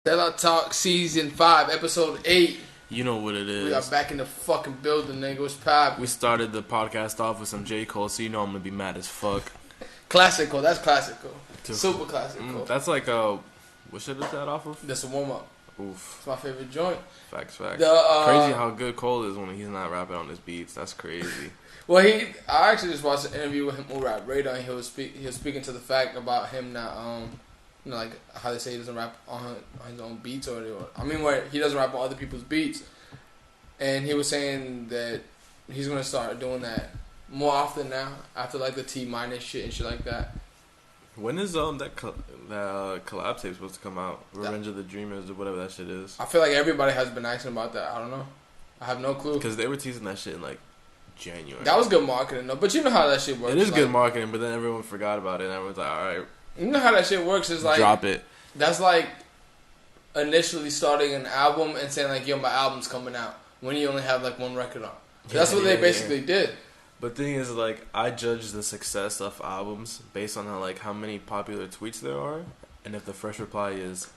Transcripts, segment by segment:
Telatalk Season 5, Episode 8. You know what it is. We are back in the fucking building, nigga. What's poppin'? We started the podcast off with some J. Cole, so you know I'm gonna be mad as fuck. Classical, that's classical. Super classical. That's like what shit is that off of? That's a warm up. Oof. It's my favorite joint. Facts. Crazy how good Cole is when he's not rapping on his beats. That's crazy. Well, I actually just watched an interview with him on Rap Radar, and he was speaking to the fact about him not like how they say he doesn't rap on his own beats or where he doesn't rap on other people's beats, and he was saying that he's gonna start doing that more often now after like the T- shit and shit like that. When is that collab tape supposed to come out? Revenge of the Dreamers or whatever that shit is. I feel like everybody has been asking about that. I don't know. I have no clue. Because they were teasing that shit in like January. That was good marketing though, but you know how that shit works. It is good marketing, but then everyone forgot about it and everyone's like, alright. You know how that shit works is like... Drop it. That's like initially starting an album and saying like, yo, my album's coming out when you only have like one record on. That's what they basically did. But the thing is, like, I judge the success of albums based on how many popular tweets there are, and if the first reply is,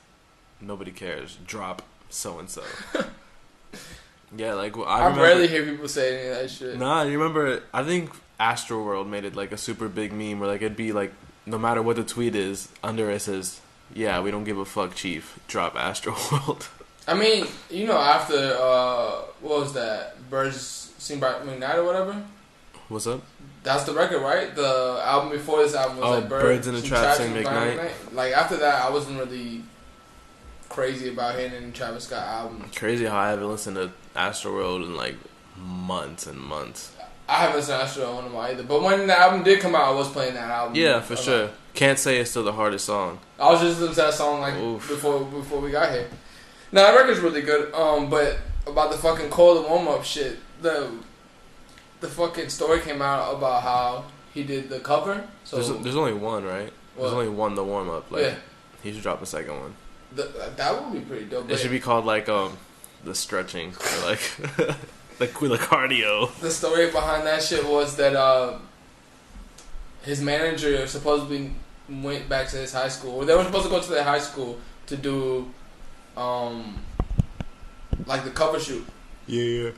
nobody cares, drop so-and-so. Yeah, like, I rarely hear people say any of that shit. Nah, you remember, I think Astroworld made it, like, a super big meme where, like, it'd be, like, no matter what the tweet is, under it says, yeah, we don't give a fuck, Chief, drop Astroworld. I mean, you know, after, what was that, Birds Sing by McKnight or whatever? What's up? That's the record, right? The album before this album was like Birds in the Trap Sing McKnight. Like, after that, I wasn't really crazy about hitting Travis Scott album. Crazy how I haven't listened to Astroworld in like months and months. I haven't listened to Astroworld one of my either. But when the album did come out, I was playing that album. Yeah, for sure. Can't Say it's still the hardest song. I was just listening to that song like before we got here. Now, that record's really good. But about the fucking Cole the warm-up shit, the fucking story came out about how he did the cover. So there's only one, right? There's only one, the warm up. Like, yeah. He should drop a second one. That would be pretty dope. It should be called like the stretching or like the cardio. The story behind that shit was that his manager supposedly went back to his high school. Or they were supposed to go to their high school to do like the cover shoot. Yeah.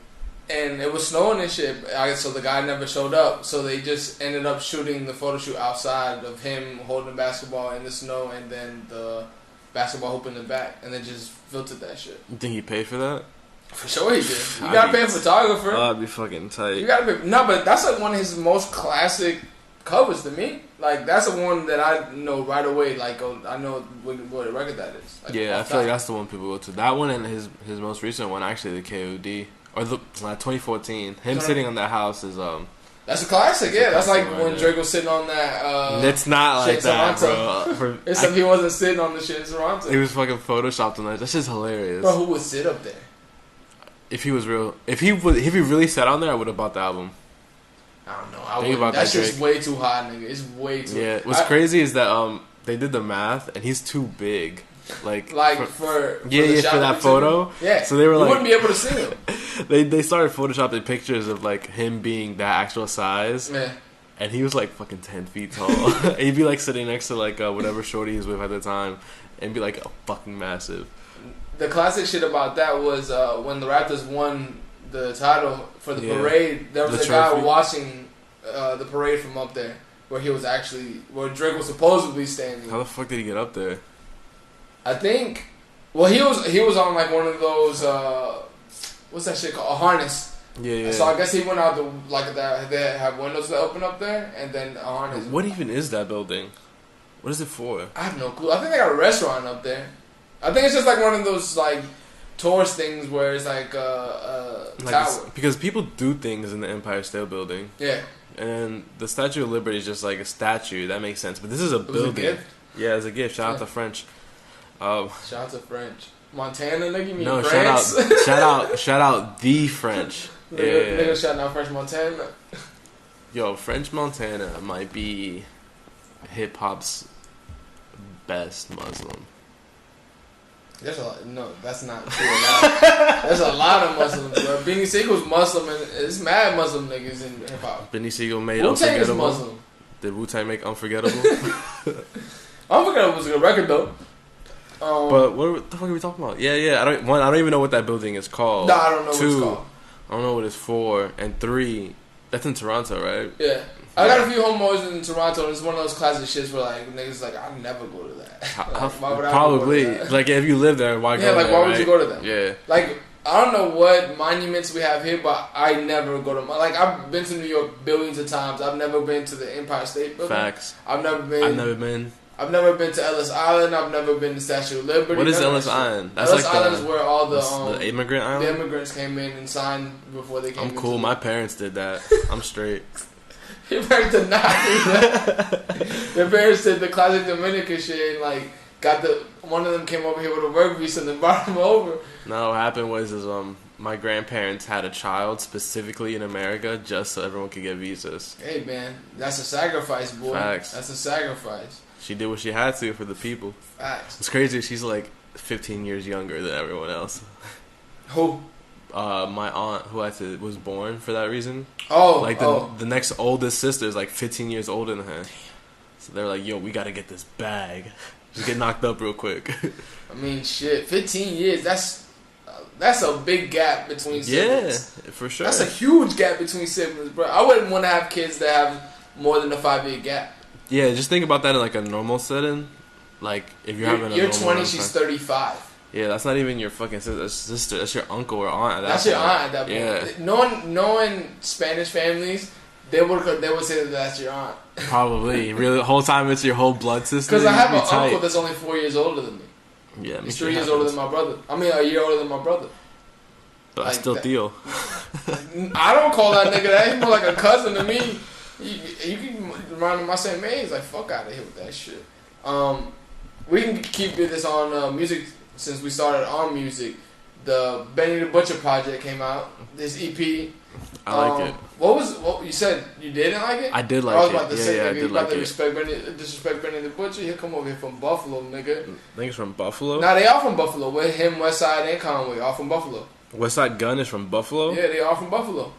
And it was snowing and shit, so the guy never showed up. So they just ended up shooting the photo shoot outside of him holding the basketball in the snow and then the basketball hoop in the back. And they just filtered that shit. You think he paid for that? For sure he did. You gotta pay a photographer. That'd be fucking tight. You gotta pay. No, but that's like one of his most classic covers to me. Like, that's the one that I know right away. Like, I know what record that is. Like, yeah, I feel like that's the one people go to. That one and his most recent one, actually, the KOD. Or the 2014. Him sitting on that house is That's a classic, yeah. That's like when Drake was sitting on that it's not like that, bro. Except he wasn't sitting on the shit in Toronto. He was fucking photoshopped on that. That's just hilarious. Bro, who would sit up there? If he was real, if he really sat on there, I would have bought the album. I don't know. That's just way too hot, nigga. It's way too. Yeah. What's crazy is that they did the math and he's too big. Like for that photo. Yeah. So they were you wouldn't be able to see him. They started photoshopping pictures of like him being that actual size. Yeah. And he was like fucking 10 feet tall. And he'd be like sitting next to like whatever shorty he's with at the time, and be like a fucking massive. The classic shit about that was when the Raptors won the title for the parade. There was a guy watching the parade from up there, where Drake was supposedly standing. How the fuck did he get up there? I think, well, he was on like one of those, what's that shit called? A harness. Yeah. So I guess he went out they have windows that open up there, and then a harness. What even is that building? What is it for? I have no clue. I think they got a restaurant up there. I think it's just like one of those like tourist things where it's like a tower. Because people do things in the Empire State Building. Yeah. And the Statue of Liberty is just like a statue. That makes sense. But this is a building. A gift? Yeah, it's a gift. Shout out to French. Shout out to French. Montana, nigga, you mean no, France? shout out the French. Nigga shouting out French Montana. Yo, French Montana might be hip hop's best Muslim. There's a lot. No, that's not true. There's a lot of Muslims, bro. Beanie Siegel's Muslim, and it's mad Muslim niggas in hip hop. Beanie Siegel made Wu-Tang Unforgettable. is Muslim. Did Wu-Tang make Unforgettable? Unforgettable was a good record though. But what the fuck are we talking about? Yeah. I don't even know what that building is called. No, I don't know 2, what it's called. I don't know what it's for. And 3, that's in Toronto, right? Yeah. I got a few homeboys in Toronto, and it's one of those classic shits where like niggas like I'd never go to that. Like, why would I probably go to that? like if you live there, why go there? Yeah, like why would you go to them? Yeah. Like I don't know what monuments we have here, but I never go to like I've been to New York billions of times. I've never been to the Empire State Building. Facts. I've never been to Ellis Island. I've never been to Statue of Liberty. What is Ellis Island? That's Ellis Island is where all the immigrant island. The immigrants came in and signed before they came. I'm cool. My parents did that. I'm straight. Your parents did not do that. Your parents did the classic Dominican shit and like one of them came over here with a work visa and then brought him over. No, what happened was my grandparents had a child specifically in America just so everyone could get visas. Hey man, that's a sacrifice, boy. Facts. That's a sacrifice. She did what she had to for the people. Facts. It's crazy. She's like 15 years younger than everyone else. Who? My aunt, who was born for that reason. Oh, like the next oldest sister is like 15 years older than her. So they're like, "Yo, we gotta get this bag. Just get knocked up real quick." I mean, shit, 15 years. That's a big gap between siblings. Yeah, for sure. That's a huge gap between siblings, bro. I wouldn't want to have kids that have more than a 5-year gap. Yeah, just think about that in like a normal setting. Like if you're having you're 20, she's 35. Yeah, that's not even your fucking sister. That's your uncle or aunt. That's your aunt at that point. Yeah. Knowing Spanish families, they would say that that's your aunt. Probably. Really, the whole time it's your whole blood sister. Because I have an uncle that's only 4 years older than me. Yeah, he's 3 years older than my brother. I mean, a year older than my brother. But like I still Theo. I don't call that nigga that. He's more like a cousin to me. You can remind him my same age. Like, fuck out of here with that shit. We can keep this on music since we started on music. The Benny the Butcher project came out. This EP. I like it. What you said? You didn't like it? I did like it. I was about to say, nigga, you about to disrespect Benny the Butcher. He'll come over here from Buffalo, nigga. I think it's from Buffalo. Nah, they all from Buffalo. With him, Westside, and Conway, all from Buffalo. Westside Gunn is from Buffalo. Yeah, they all from Buffalo.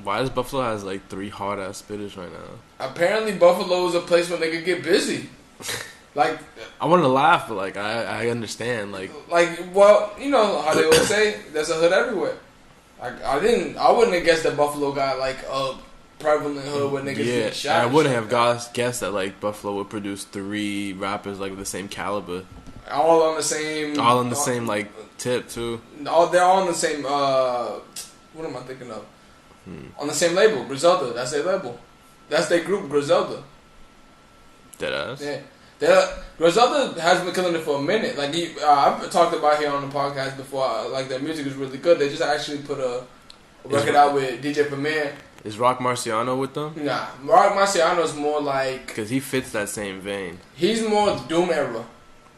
Why does Buffalo has like 3 hard ass spitters right now? Apparently, Buffalo is a place where they could get busy. Like, I want to laugh, but like I understand. Well, you know how they always say, there's a hood everywhere. I wouldn't have guessed that Buffalo got like a prevalent hood where niggas get shot. I wouldn't have guessed that like Buffalo would produce 3 rappers like with the same caliber. All on the same like tip too. They're all on the same. What am I thinking of? On the same label, Griselda. That's their label. That's their group, Griselda. Deadass. Yeah. Griselda has been killing it for a minute. Like I've talked about here on the podcast before. Like their music is really good. They just actually put a record out with DJ Premier. Is Rock Marciano with them? Nah, Rock Marciano is more like because he fits that same vein. He's more Doom era.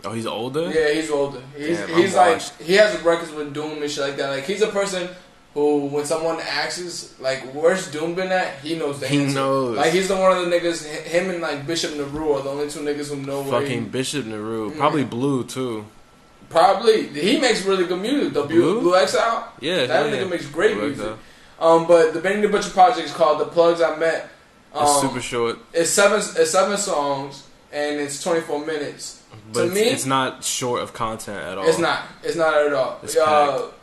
Oh, he's older. Yeah, he's older. He's like he has records with Doom and shit like that. Like he's a person who, when someone asks, like, where's Doom been at? He knows the answer. He knows. Like, he's one of the niggas, him and, like, Bishop Nehru are the only 2 niggas who know where fucking Bishop Nehru. Probably Blue, too. Probably. He makes really good music. The Blue Exile? Yeah. That nigga makes great music. But the Benny the Butcher project is called The Plugs I Met. It's super short. It's 7 songs, and it's 24 minutes. But to me, it's not short of content at all. It's not at all. It's packed.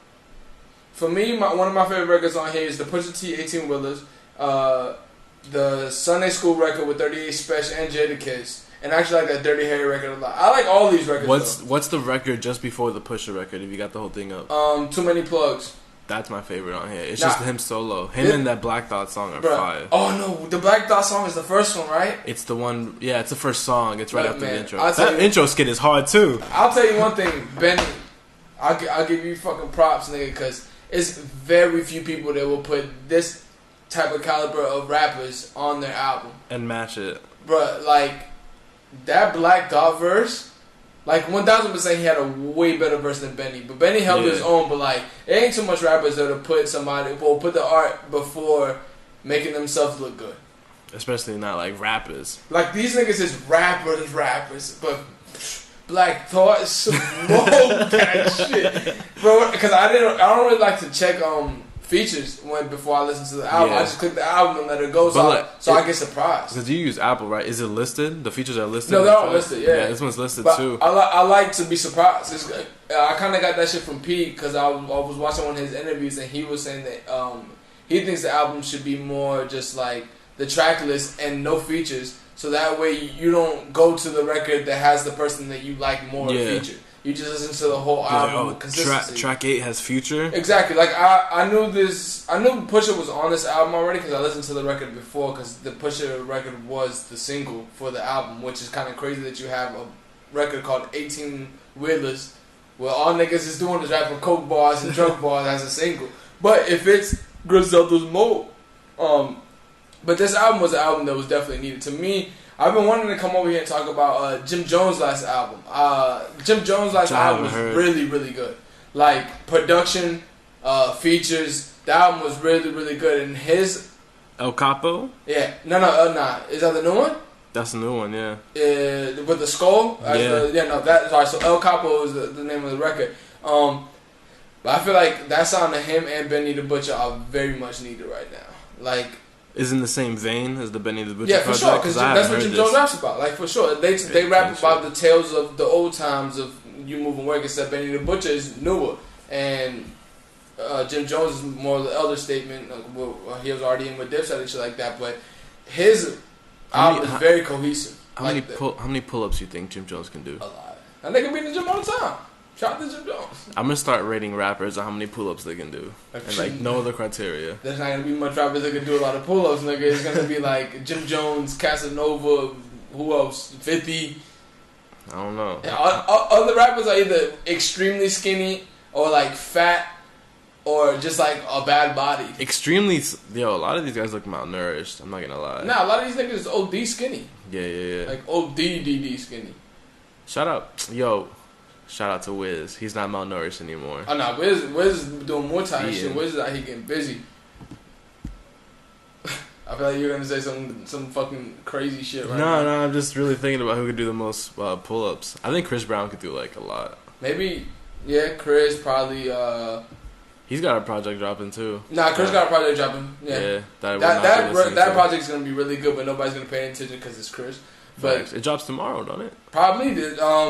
For me, one of my favorite records on here is the Pusha T 18 Wheelers, the Sunday School record with 38 Special and Jadakiss, and actually like that Dirty Harry record a lot. I like all these records. What's the record just before the Pusha record? If you got the whole thing up, Too Many Plugs. That's my favorite on here. It's just him solo. And that Black Thought song are fire. Oh no, the Black Thought song is the first one, right? It's the one. Yeah, it's the first song. It's right after the intro. That intro skit is hard too. I'll tell you one thing, Benny. I'll give you fucking props, nigga, because it's very few people that will put this type of caliber of rappers on their album and match it, bruh. Like that Black Dot verse, like 1000% he had a way better verse than Benny, but Benny held his own. But like, it ain't too much rappers that'll put the art before making themselves look good, especially not like rappers. Like these niggas is rappers, but Black Thought smoked that shit, bro. Because I don't really like to check features before I listen to the album. Yeah. I just click the album and let it go, so I get surprised. Because you use Apple, right? Is it listed? The features are listed? No, they're all listed, yeah. This one's listed but too. I like to be surprised. I kind of got that shit from Pete because I was watching one of his interviews and he was saying that he thinks the album should be more just like the track list and no features, so that way you don't go to the record that has the person that you like more featured. You just listen to the whole album with consistency. Track 8 has Future? Exactly. Like, I knew Pusha was on this album already because I listened to the record before, because the Pusha record was the single for the album, which is kind of crazy that you have a record called 18 Wheelers where all niggas is doing is rapping coke bars and drunk bars as a single. But if it's Griselda's mode. But this album was an album that was definitely needed. To me, I've been wanting to come over here and talk about Jim Jones' last album. Jim Jones' last album was really, really good. Like, production, features, the album was really, really good. And his... El Capo? Yeah. No. Is that the new one? That's the new one, yeah. With the skull? Sorry, so El Capo is the name of the record. But I feel like that sound of him and Benny the Butcher are very much needed right now. Like... Is in the same vein as the Benny the Butcher project? project? For sure, because that's what Jim Jones raps about. Like, for sure. They rap about the tales of the old times of you moving work, except Benny the Butcher is newer. And Jim Jones is more of the elder statement. He was already in with Dipset and shit like that. But his album is very cohesive. How many pull-ups do you think Jim Jones can do? A lot. And they can be in the gym all the time. Shout out to Jim Jones. I'm gonna start rating rappers on how many pull-ups they can do, and like no other criteria. There's not gonna be much rappers that can do a lot of pull-ups, nigga. It's gonna be like Jim Jones, Casanova, who else? 50. I don't know. Yeah, other rappers are either extremely skinny or like fat or just like a bad body. A lot of these guys look malnourished. I'm not gonna lie. Nah, a lot of these niggas is OD skinny. Yeah. Like OD skinny. Shout out to Wiz. He's not malnourished anymore. Oh no, Wiz is doing more time shit. Wiz is out here getting busy. I feel like you're gonna say some fucking crazy shit right now. No, I'm just really thinking about who could do the most pull-ups. I think Chris Brown could do like a lot. Maybe, yeah, Chris probably. He's got a project dropping too. Nah, Chris got a project dropping. Yeah, that project's gonna be really good, but nobody's gonna pay attention because it's Chris. But it drops tomorrow, don't it? Probably.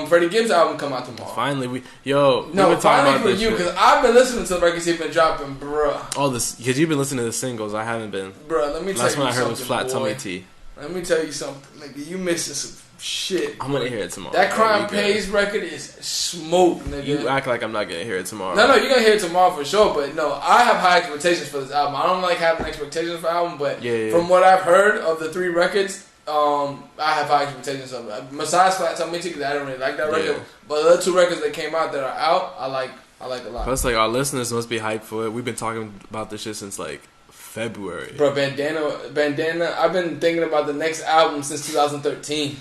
Freddie Gibbs' album come out tomorrow. Finally, finally about for you, because I've been listening to the records he's been dropping, bruh. All this, because you've been listening to the singles, I haven't been. Bruh, let me tell you something. Last one I heard was Flat Tummy Tea. Let me tell you something, nigga. You missing some shit. I'm gonna hear it tomorrow. That Crime Pays record is smoke, nigga. You act like I'm not gonna hear it tomorrow. No, you're gonna hear it tomorrow for sure. But no, I have high expectations for this album. I don't like having expectations for the album, but from what I've heard of the 3 records, I have high expectations of it. Besides Flat Tummy Tea, because I don't really like that record. But the other 2 records that came out that are out, I like a lot. Plus, like, our listeners must be hyped for it. We've been talking about this shit since like February. Bro, Bandana. I've been thinking about the next album since 2013.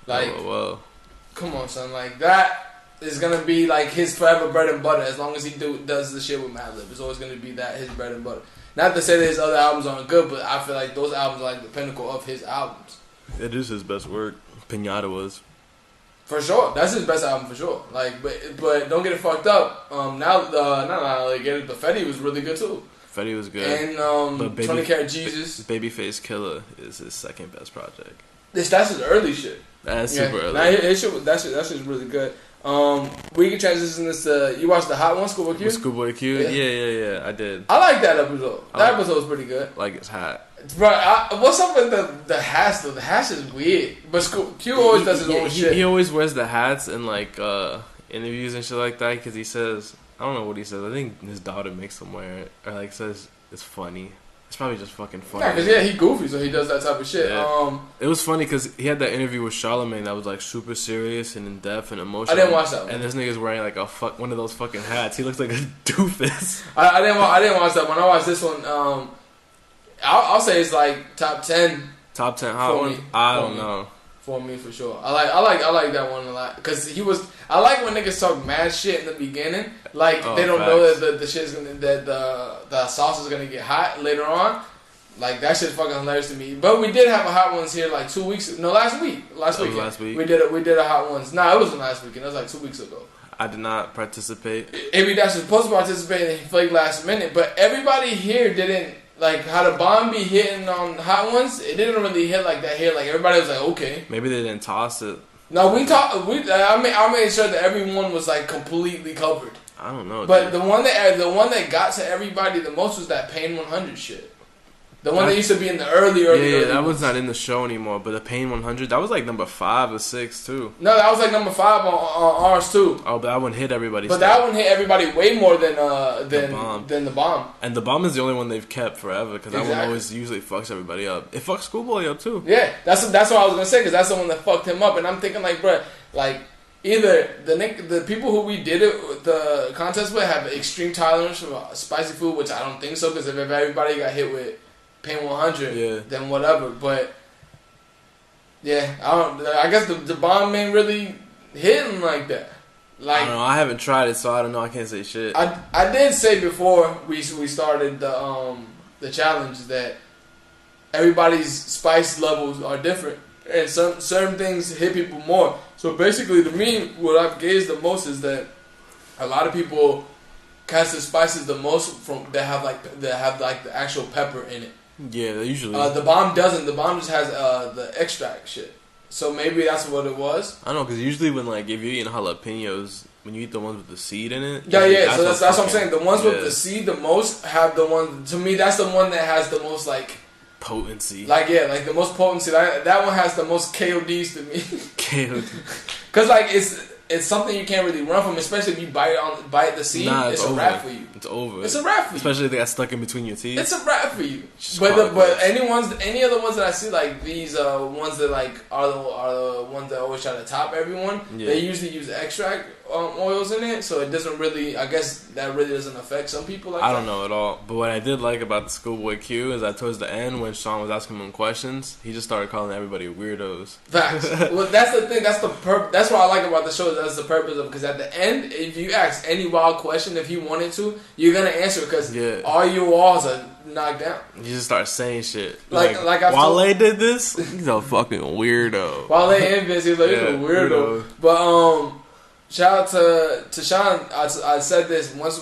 Like, whoa. Come on, son. Like, that is gonna be like his forever bread and butter. As long as he does the shit with Madlib, it's always gonna be that his bread and butter. Not to say that his other albums aren't good, but I feel like those albums are like the pinnacle of his albums. It is his best work. Pinata was. For sure, that's his best album for sure. Like, but don't get it fucked up. But Fetty was really good too. Fetty was good. And 20 Karat Jesus. Babyface Killer is his second best project. That's his early shit. That's super early. Nah, that shit's really good. We can transition this to, you watched the Hot One, Schoolboy Q? Schoolboy Q? Yeah, I did. I like that episode. That episode was pretty good. Like, it's hot. Bro, what's up with the hats though? The hats is weird. But Q always does his own shit. He always wears the hats in like interviews and shit like that because he says, I don't know what he says. I think his daughter makes him wear it. Or like says it's funny. It's probably just fucking funny. Yeah, because he goofy, so he does that type of shit. Yeah. It was funny because he had that interview with Charlamagne that was like super serious and in depth and emotional. I didn't watch that one. And this nigga's wearing like one of those fucking hats. He looks like a doofus. I didn't watch that one. I watched this one. I'll say it's like top 10. Top 10 hot one? I don't know. For me, for sure. I like that one a lot because I like when niggas talk mad shit in the beginning, like they don't know that the shit's gonna the sauce is gonna get hot later on. Like that shit's fucking hilarious to me. But we did have a hot ones here like 2 weeks. No, last week. Last week we did a hot ones. Nah, it wasn't last weekend. It was like 2 weeks ago. I did not participate. AB Dash was supposed to participate and he flaked last minute, but everybody here didn't, like, how the bomb be hitting on Hot Ones, it didn't really hit like that here. Like, everybody was like, okay. Maybe they didn't toss it. No, I made sure that everyone was, like, completely covered. I don't know. But dude. the one that got to everybody the most was that Pain 100 shit. The one that used to be in the early Yeah, that ones. was not in the show anymore. But the Pain 100, that was like number 5 or 6 too. No, that was like number 5 on ours too. Oh, but that one hit everybody. But that one hit everybody way more than the bomb. And the bomb is the only one they've kept forever because that one always usually fucks everybody up. It fucks Schoolboy up too. Yeah, that's what I was gonna say because that's the one that fucked him up. And I'm thinking like, bruh, like either the people who we did it with the contest with have extreme tolerance for spicy food, which I don't think so because if everybody got hit with Pain 100, then whatever. But yeah, I guess the bomb ain't really hitting like that. Like, I don't know. I haven't tried it, so I don't know. I can't say shit. I did say before we started the challenge that everybody's spice levels are different, and certain things hit people more. So basically, to me, what I've gauged the most is that a lot of people catch the spices the most from that have the actual pepper in it. Yeah, they usually. The bomb doesn't. The bomb just has the extract shit. So maybe that's what it was. I don't know, because usually when like if you're eating jalapenos, when you eat the ones with the seed in it. Yeah. So that's what I'm saying. The ones with the seed the most have the one. To me, that's the one that has the most like potency. Like the most potency. That one has the most KODs to me. KOD. Because like it's something you can't really run from, especially if you bite the seed. Nah, it's a wrap for you. It's over. It's a wrap for you. Especially if they got stuck in between your teeth. It's a wrap for you. But any other ones that I see, like these ones that like are the ones that always try to top everyone. Yeah. They usually use extract oils in it, so it doesn't really. I guess that really doesn't affect some people. I don't know at all. But what I did like about the Schoolboy Q is that towards the end, when Sean was asking him questions, he just started calling everybody weirdos. Facts. Well, that's the thing. That's what I like about the show. That's the purpose of it. Because at the end, if you ask any wild question, if you wanted to, you're gonna answer because all your walls are knocked down. You just start saying shit. Like Wale did this. He's a fucking weirdo. Wale and Vince, he's like he's a weirdo. But shout out to Sean. I said this once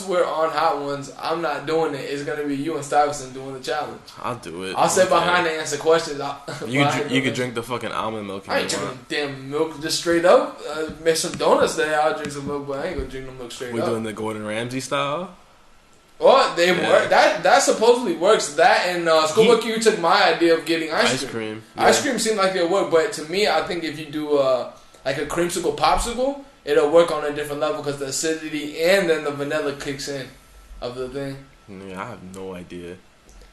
we're on Hot Ones, I'm not doing it. It's gonna be you and Stuyvesant doing the challenge. I'll do it. I'll sit behind and answer questions. You could drink the fucking almond milk. I ain't drinking damn milk just straight up. Make some donuts there. I'll drink some milk, but I ain't gonna drink no milk straight up. We're doing the Gordon Ramsay style. Well, they work. That supposedly works. That and Schoolboy Q took my idea of getting ice cream. Yeah. Ice cream seemed like it worked, but to me, I think if you do like a creamsicle popsicle, it'll work on a different level because the acidity and then the vanilla kicks in of the thing. Yeah, I have no idea.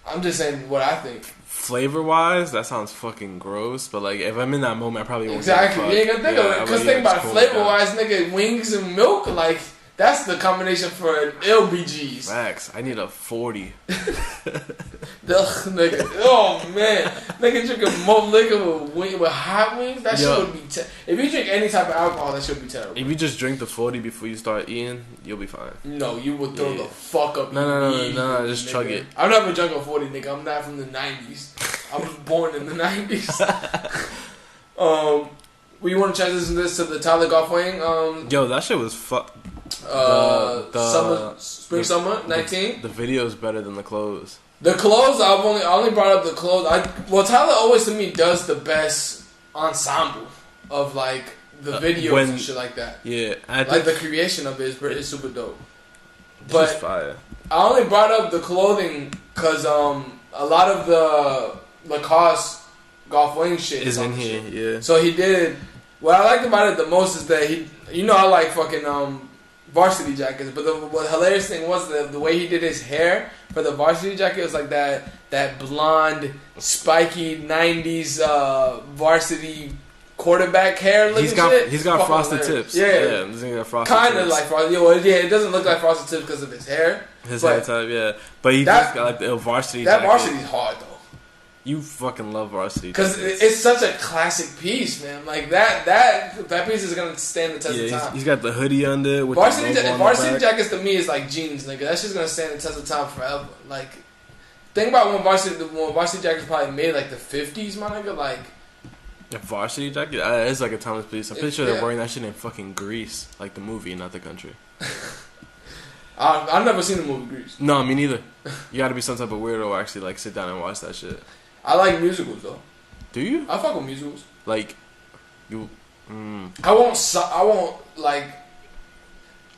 I'm just saying what I think. Flavor wise, that sounds fucking gross. But like, if I'm in that moment, I probably won't. Exactly. You ain't gonna think of it. Because think about it, flavor wise, nigga, wings and milk, like. That's the combination for LBGs. Max, I need a 40. Nigga, oh man, nigga drinking more liquor with hot wings. That shit would be. If you drink any type of alcohol, that should be terrible. If you just drink the 40 before you start eating, you'll be fine. No, you would throw the fuck up. No, just chug it. I've never drunk a 40, nigga. I'm not from the 90s. I was born in the 90s. We want to transition this to the Tyler Golf Wing. Yo, that shit was Summer 19. The video is better than the clothes. The clothes, I only brought up the clothes. Tyler always to me does the best ensemble of like the videos and shit like that. Yeah, like the creation of it is super dope. But fire. I only brought up the clothing because a lot of the Lacoste golf wing shit is in here. Shit. Yeah. So he did. What I liked about it the most is that I like fucking varsity jackets, but the hilarious thing was the way he did his hair for the varsity jacket was like that blonde, spiky 90s varsity quarterback hair looking shit. He's got frosted tips. Yeah. He's got frosted kind of like frosted. Yeah, it doesn't look like frosted tips because of his hair. His hair type, yeah. But he just got like the varsity jacket. That varsity's hard though. You fucking love varsity because it's such a classic piece, man. Like that piece is gonna stand the test of time. He's got the hoodie under. With varsity jackets to me is like jeans, nigga. That's just gonna stand the test of time forever. Like, think about when varsity jackets probably made like the 50s, my nigga. Like, A varsity jacket? It's like a timeless piece. I'm pretty sure they're wearing that shit in fucking Greece, like the movie, not the country. I've never seen the movie Grease. No, me neither. You got to be some type of weirdo to actually like sit down and watch that shit. I like musicals though. Do you? I fuck with musicals. Like, you. I won't like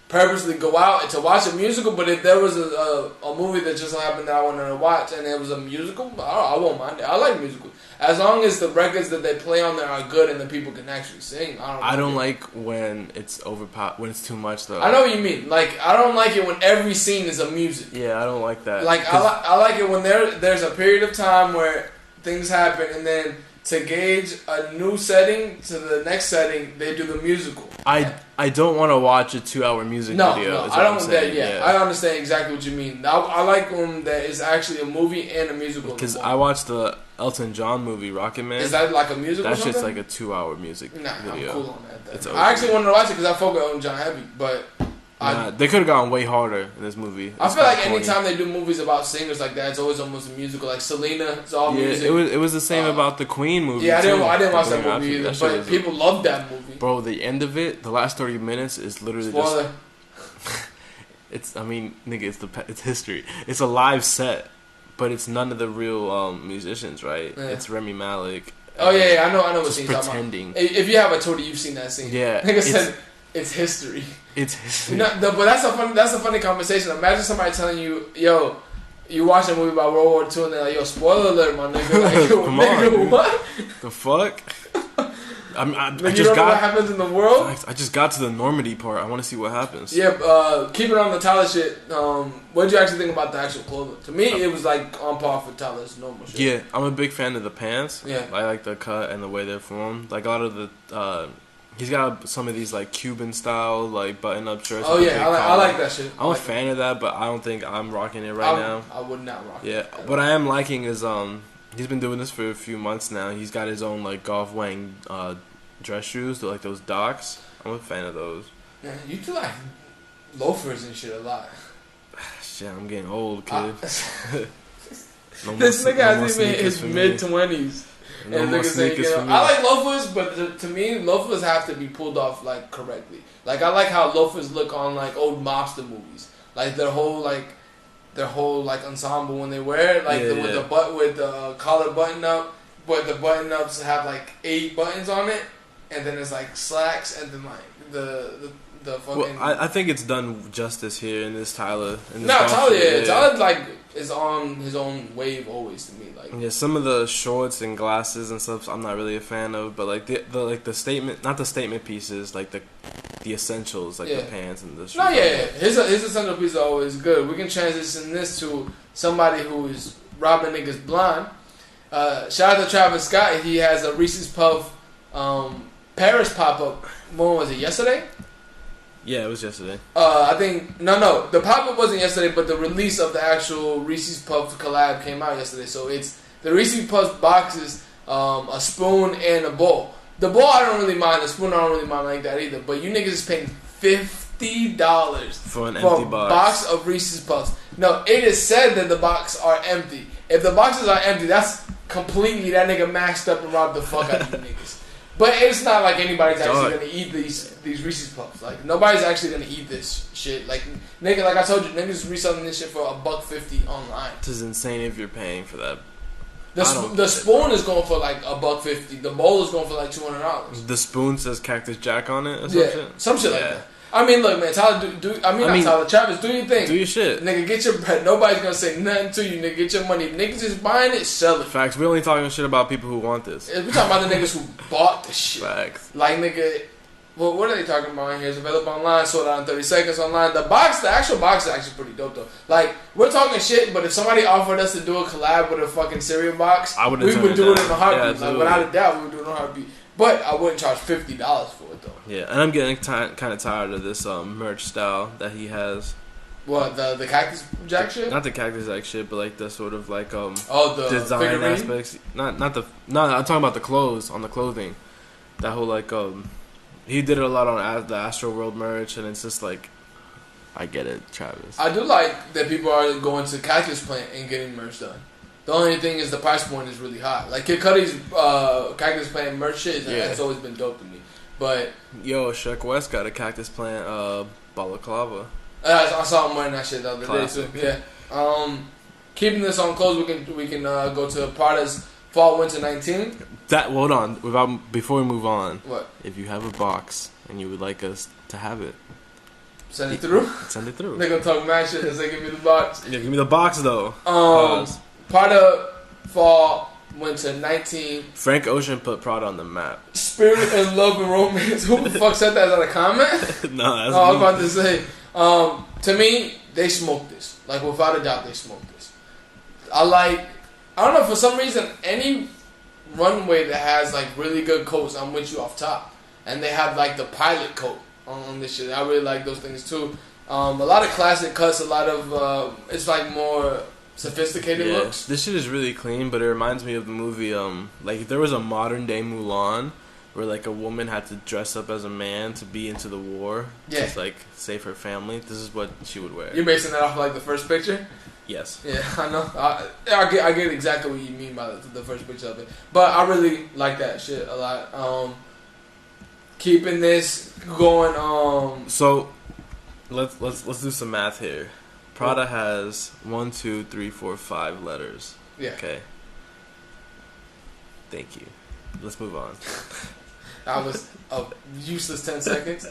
purposely go out to watch a musical, but if there was a movie that just happened that I wanted to watch and it was a musical, I won't mind it. I like musicals as long as the records that they play on there are good and the people can actually sing. I don't like when it's when it's too much though. I know what you mean. Like I don't like it when every scene is a music. Yeah, I don't like that. Like I like it when there's a period of time where things happen and then to gauge a new setting to the next setting, they do the musical. I don't want to watch a 2-hour music video. No, I don't. I understand exactly what you mean. I like when there is actually a movie and a musical. Because I watched the Elton John movie Rocket Man. Is that like a musical? That shit's like a 2-hour music video. I'm cool on that. I actually wanted to watch it because I fuck with Elton John heavy, but. They could have gone way harder in this movie. I feel like anytime they do movies about singers like that, it's always almost a musical. Like Selena, it's all music. It was the same about the Queen movie. Yeah, I didn't watch that movie either, but people love that movie. Bro, the end of it, the last 30 minutes is literally Spoiler. It's it's history. It's a live set, but it's none of the real musicians, right? Yeah. It's Remy Malek. Oh yeah, I know what scene you're talking about. If you have a Twitter, you've seen that scene. Yeah, like I said, it's history. It's history. But that's a funny conversation. Imagine somebody telling you, "Yo, you watch a movie about World War II," and they're like, "Yo, spoiler alert, my nigga." Like, come nigga, on, what? The fuck? I just don't know what happens in the world. I just got to the Normandy part. I want to see what happens. Yeah, keep it on the Tyler shit. What did you actually think about the actual clothing? To me, it was like on par for Tyler's normal shit. Yeah, I'm a big fan of the pants. Yeah, I like the cut and the way they're formed. Like a lot of the. He's got some of these like Cuban style like button up shirts. Oh yeah, I like that shit. I'm a fan of that, but I don't think I'm rocking it now. I would not rock it. Yeah, what I am liking is he's been doing this for a few months now. He's got his own like golf Wang dress shoes, like those Docs. I'm a fan of those. Yeah, you do like loafers and shit a lot. Shit, I'm getting old, kid. This nigga hasn't even hit his mid-20s. And niggas saying, I like loafers, but to me, loafers have to be pulled off like correctly. Like I like how loafers look on like old mobster movies, like their whole ensemble when they wear it, like with the collar button up, but the button ups have like 8 buttons on it, and then it's like slacks, and then like the fucking. Well, I think it's done justice here in this Tyler. Tyler like is on his own wave always to me. Like some of the shorts and glasses and stuff I'm not really a fan of, but like the statement, not the statement pieces, like the essentials, like the pants and the shorts. His essential pieces are always good. We can transition this to somebody who is robbing niggas blind. Shout out to Travis Scott. He has a Reese's Puff Paris pop up. When was it? Yesterday? Yeah, it was yesterday. I think no. The pop-up wasn't yesterday, but the release of the actual Reese's Puff collab came out yesterday. So it's the Reese's Puff boxes, a spoon and a bowl. The bowl I don't really mind. The spoon I don't really mind like that either. But you niggas is paying $50 for an empty box of Reese's Puffs. No, it is said that the boxes are empty. If the boxes are empty, that's completely that nigga maxed up and robbed the fuck out of you niggas. But it's not like anybody's actually gonna eat these Reese's Puffs. Like nobody's actually gonna eat this shit. Like nigga, like I told you, niggas reselling this shit for $1.50 online. This is insane if you're paying for that. The spoon is going for like $1.50. The bowl is going for like $200. The spoon says Cactus Jack on it or some shit like that. I mean, look, man, Tyler, Tyler, Travis, do your thing. Do your shit. Nigga, get your bread. Nobody's gonna say nothing to you, nigga. Get your money. If niggas is buying it, sell it. Facts. We only talking shit about people who want this. We're talking about the niggas who bought the shit. Facts. Like, nigga, well, what are they talking about in here? It's available online, sold out in 30 seconds online. The actual box is actually pretty dope, though. Like, we're talking shit, but if somebody offered us to do a collab with a fucking cereal box, we would do it in a heartbeat. Like, without a doubt, we would do it in a heartbeat. But I wouldn't charge $50 for it, though. Yeah, and I'm getting kind of tired of this merch style that he has. What, the Cactus Jack shit? Not the Cactus Jack shit, but like the sort of like the design figurine? aspects. I'm talking about the clothes on the clothing. That whole like he did it a lot on the Astro World merch, and it's just like, I get it, Travis. I do like that people are going to Cactus Plant and getting merch done. The only thing is the price point is really high. Like Kid Cudi's Cactus Plant merch shit, that's always been dope to me. But yo, Sheck West got a Cactus Plant balaclava. I saw him wearing that shit the other day too. Yeah. Keeping this on close, we can go to Prada's Fall Winter 19. Hold on. Before we move on, what? If you have a box and you would like us to have it, send it through. Send it through. They gonna talk mad shit and say, "Give me the box." Yeah, give me the box though. Prada Fall Winter 19. Frank Ocean put Prada on the map. Spirit and love and romance. Who the fuck said that? Is that a comment? No, that's I was about to say. To me, they smoked this. Like without a doubt, they smoked this. I don't know, for some reason, any runway that has like really good coats, I'm with you off top. And they have like the pilot coat on this shit. I really like those things too. A lot of classic cuts, a lot of it's like more sophisticated looks. This shit is really clean, but it reminds me of the movie like if there was a modern day Mulan where like a woman had to dress up as a man to be into the war to like save her family. This is what she would wear. You're basing that off like the first picture? Yes. Yeah, I know. I get exactly what you mean by the first picture of it. But I really like that shit a lot. Keeping this going. So let's do some math here. Prada has 1, 2, 3, 4, 5 letters. Yeah. Okay. Thank you. Let's move on. That was a useless 10 seconds.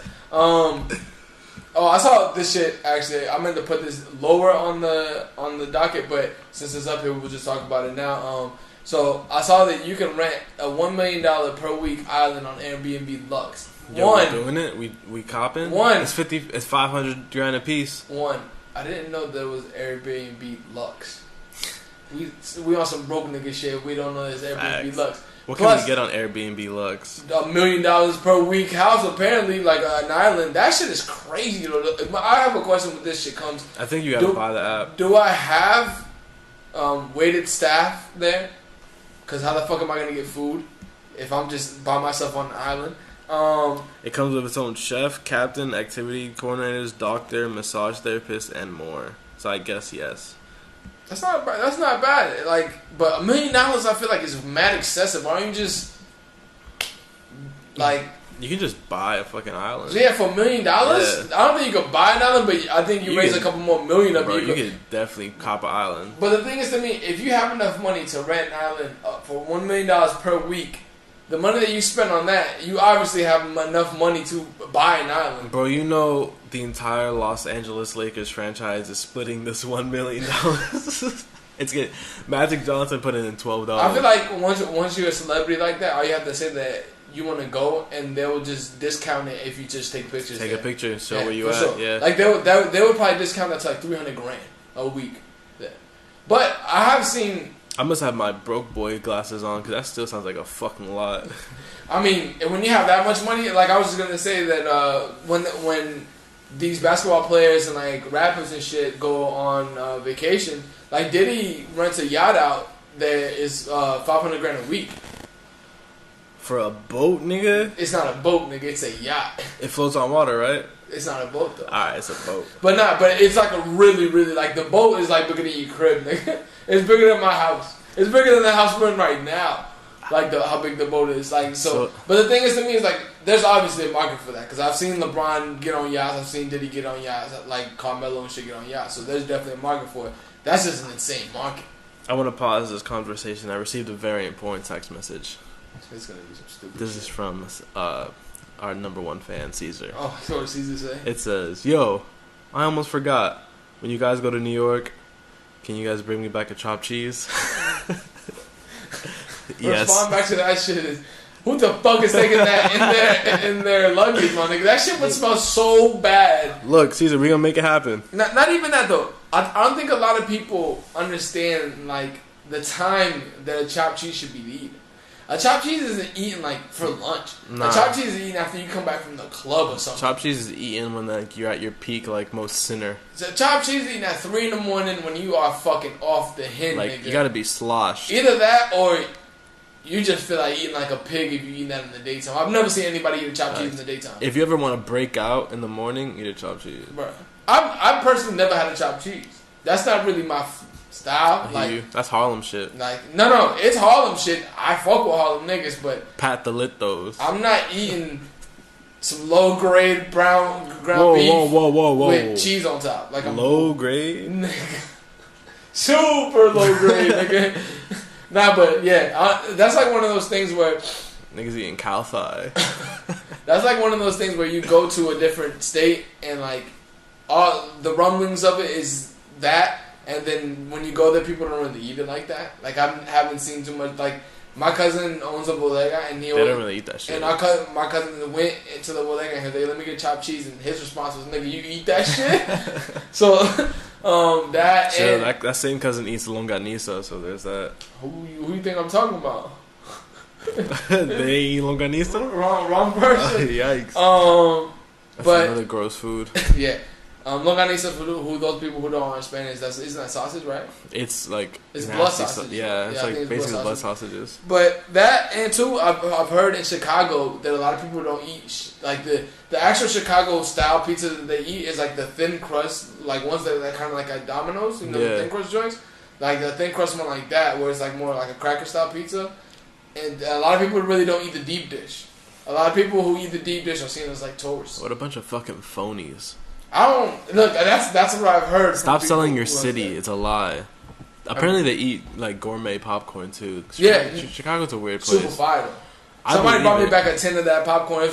I saw this shit actually. I meant to put this lower on the docket, but since it's up here, we'll just talk about it now. So I saw that you can rent a $1 million per week island on Airbnb Lux. We're doing it. We copping. It's 500 grand a piece. I didn't know there was Airbnb Lux. We on some broke nigga shit. We don't know there's Airbnb Lux. What can we get on Airbnb Lux? $1 million per week house, apparently, like an island. That shit is crazy. I have a question when this shit comes. I think you gotta buy the app. Do I have weighted staff there? Because how the fuck am I gonna get food if I'm just by myself on an island? It comes with its own chef, captain, activity coordinators, doctor, massage therapist, and more. So I guess yes. That's not bad. Like, but $1 million, I feel like is mad excessive. Why don't you just like? You can just buy a fucking island. Yeah, for $1 million, I don't think you could buy an island, but I think you raise a couple more million of it. You could definitely cop an island. But the thing is, to me, if you have enough money to rent an island for $1 million per week, the money that you spend on that, you obviously have enough money to buy an island. Bro, you know the entire Los Angeles Lakers franchise is splitting this $1 million. It's good. Magic Johnson put in $12. I feel like once you're a celebrity like that, all you have to say that you want to go, and they'll just discount it if you just take pictures. Take a picture and show where you at. Sure. Yeah, like they would probably discount that to like $300 grand a week. Yeah. But I have seen. I must have my broke boy glasses on because that still sounds like a fucking lot. I mean, when you have that much money, like I was just gonna say that when these basketball players and like rappers and shit go on vacation, like Diddy rents a yacht out that is $500 grand a week. For a boat, nigga? It's not a boat, nigga. It's a yacht. It floats on water, right? It's not a boat though. Alright, it's a boat. But it's like a really, really, like the boat is like bigger than your crib, nigga. It's bigger than my house. It's bigger than the house we're in right now. Like how big the boat is. Like so. But the thing is, to me, is like there's obviously a market for that because I've seen LeBron get on yachts. I've seen Diddy get on yachts. Like Carmelo and shit get on yachts. So there's definitely a market for it. That's just an insane market. I want to pause this conversation. I received a very important text message. It's gonna be some stupid. This is from our number one fan, Caesar. Oh, so what does Caesar say? It says, "Yo, I almost forgot. When you guys go to New York, can you guys bring me back a chopped cheese?" Yes. Respond back to that shit is, who the fuck is taking that in their luggage, my nigga? That shit would smell so bad. Look, Caesar, we gonna make it happen. Not even that though. I don't think a lot of people understand like the time that a chopped cheese should be eaten. A chopped cheese isn't eaten like for lunch. Nah. A chopped cheese is eaten after you come back from the club or something. Chopped cheese is eaten when like you're at your peak, like most sinner. So chopped cheese is eaten at 3 a.m. when you are fucking off the hinge, like, nigga. You gotta be sloshed. Either that or you just feel like eating like a pig if you eat that in the daytime. I've never seen anybody eat a chopped cheese in the daytime. If you ever want to break out in the morning, eat a chopped cheese. Bro, I personally never had a chopped cheese. That's not really my style. That's Harlem shit. Like no, it's Harlem shit. I fuck with Harlem niggas, but Pat the Lithos. I'm not eating some low grade ground beef whoa. with cheese on top. Like I'm low grade, nigga. Super low grade, nigga. Nah, but yeah, that's like one of those things where niggas eating cow thigh. That's like one of those things where you go to a different state and like all the rumblings of it is that, and then when you go there, people don't really eat it like that. Like I haven't seen too much. Like my cousin owns a bodega, and they don't really eat that shit. And my cousin went into the bodega and he was like, "Let me get chopped cheese," and his response was, "Nigga, you eat that shit?" So that sure, that same cousin eats longaniza, so there's that. Who you think I'm talking about? They eat longaniza? Wrong person. Yikes. That's but another gross food. Yeah. Longaniza, for who those people who don't understand, isn't that sausage, right? It's like it's blood sausage. Yeah, it's like basically blood sausages. But that, and too, I've heard in Chicago that a lot of people don't eat like the actual Chicago style pizza that they eat is like the thin crust, like ones that kind of like at Domino's, the thin crust joints, like the thin crust one like that, where it's like more like a cracker style pizza. And a lot of people really don't eat the deep dish. A lot of people who eat the deep dish are seen as like tourists. What a bunch of fucking phonies. I don't look. That's what I've heard. Stop selling your city. It's a lie. Apparently, they eat like gourmet popcorn too. Chicago's a weird place. Super fire. Somebody brought me back a tin of that popcorn.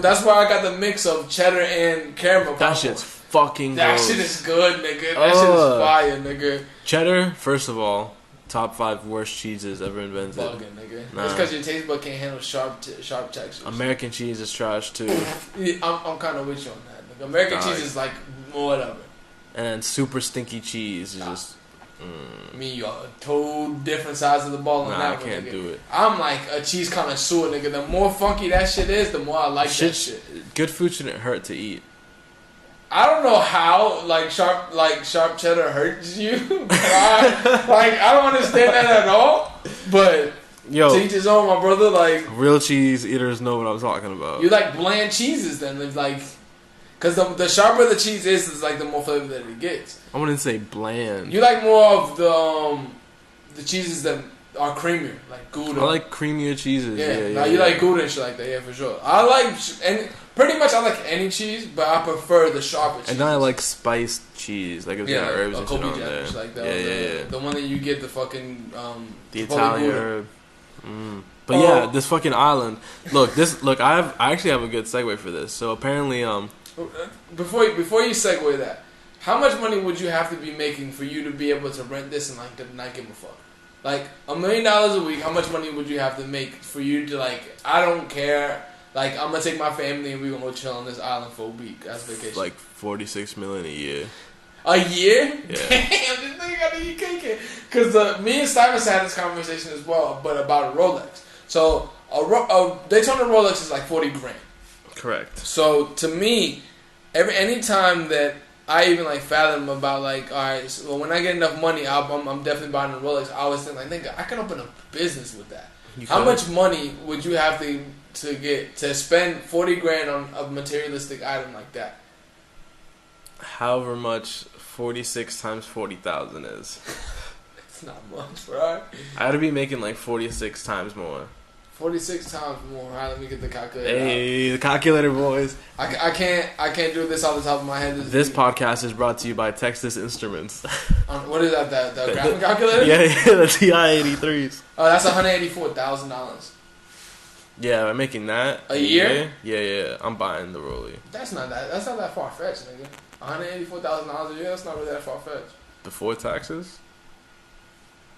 That's why I got the mix of cheddar and caramel popcorn. That shit's fucking That gross. shit is good, nigga. That shit is fire, nigga. Cheddar, first of all, top 5 worst cheeses ever invented. Bugging, nigga. Nah. It's because your taste bud can't handle sharp textures. American cheese is trash too. I'm kind of with you on that. American cheese is like whatever. And super stinky cheese is just. Me, y'all, total different sides of the ball on that I can't do it. I'm like a cheese connoisseur, nigga. The more funky that shit is, the more I like that shit. Good food shouldn't hurt to eat. I don't know how sharp cheddar hurts you. I don't understand that at all. But to each his own, my brother. Like real cheese eaters know what I'm talking about. You like bland cheeses, then, like. Because the sharper the cheese is like the more flavor that it gets. I wouldn't say bland. You like more of the cheeses that are creamier, like Gouda. I like creamier cheeses. Yeah. You like Gouda and shit like that. Yeah, for sure. I like pretty much I like any cheese, but I prefer the sharper cheese. And then I like spiced cheese, like if there are herbs and shit on there. Like that. The one that you get the fucking the Italian herb. But this fucking island. Look, I actually have a good segue for this. So apparently, before you segue that, how much money would you have to be making for you to be able to rent this and like not give a fuck? Like $1 million a week, how much money would you have to make for you to like? I don't care. Like I'm gonna take my family and we're gonna go chill on this island for a week as vacation. Like $46 million a year. A year? Yeah. Damn, this nigga got to eat cake. Because me and Simon had this conversation as well, but about a Rolex. So a Daytona Rolex is like $40,000. Correct. So to me, any time that I even like fathom about like, all right, so when I get enough money, I'm definitely buying a Rolex. I always think like, nigga, I can open a business with that. How much money would you have to spend $40,000 on a materialistic item like that? However much 46 times 40,000 is. It's not much, right? I gotta be making like 46 times more. 46 times more. All right, let me get the calculator. Hey, the calculator, boys. I can't do this off the top of my head. This podcast is brought to you by Texas Instruments. What is that? The graphic calculator? Yeah, the TI-83s. Oh, that's $184,000. Yeah, I'm making that a year. Yeah. I'm buying the Rollie. That's not that far fetched, nigga. $184,000 a year. That's not really that far fetched. Before taxes.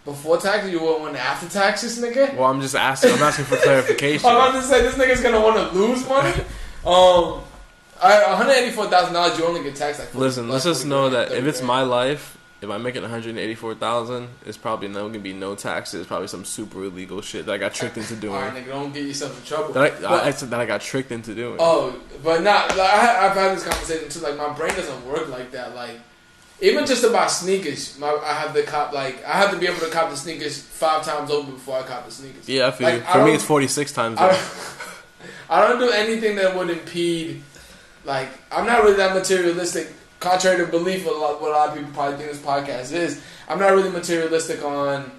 Before taxes, you want one after taxes, nigga? Well, I'm asking for clarification. I'm about to say this nigga's gonna want to lose money. $184,000, you only get taxed like. Listen, let's just know that if it's my life, if I'm making $184,000, it's probably not gonna be no taxes. Probably some super illegal shit that I got tricked into doing. Alright, nigga, don't get yourself in trouble. That I got tricked into doing. Oh, but not. Like, I've had this conversation too. Like my brain doesn't work like that. Like. Even just to buy sneakers, I have to be able to cop the sneakers 5 times over before I cop the sneakers. Yeah, I feel you. For me, it's 46 times over. I don't do anything that would impede. Like, I'm not really that materialistic contrary to belief, what a lot of people probably think this podcast is, I'm not really materialistic on,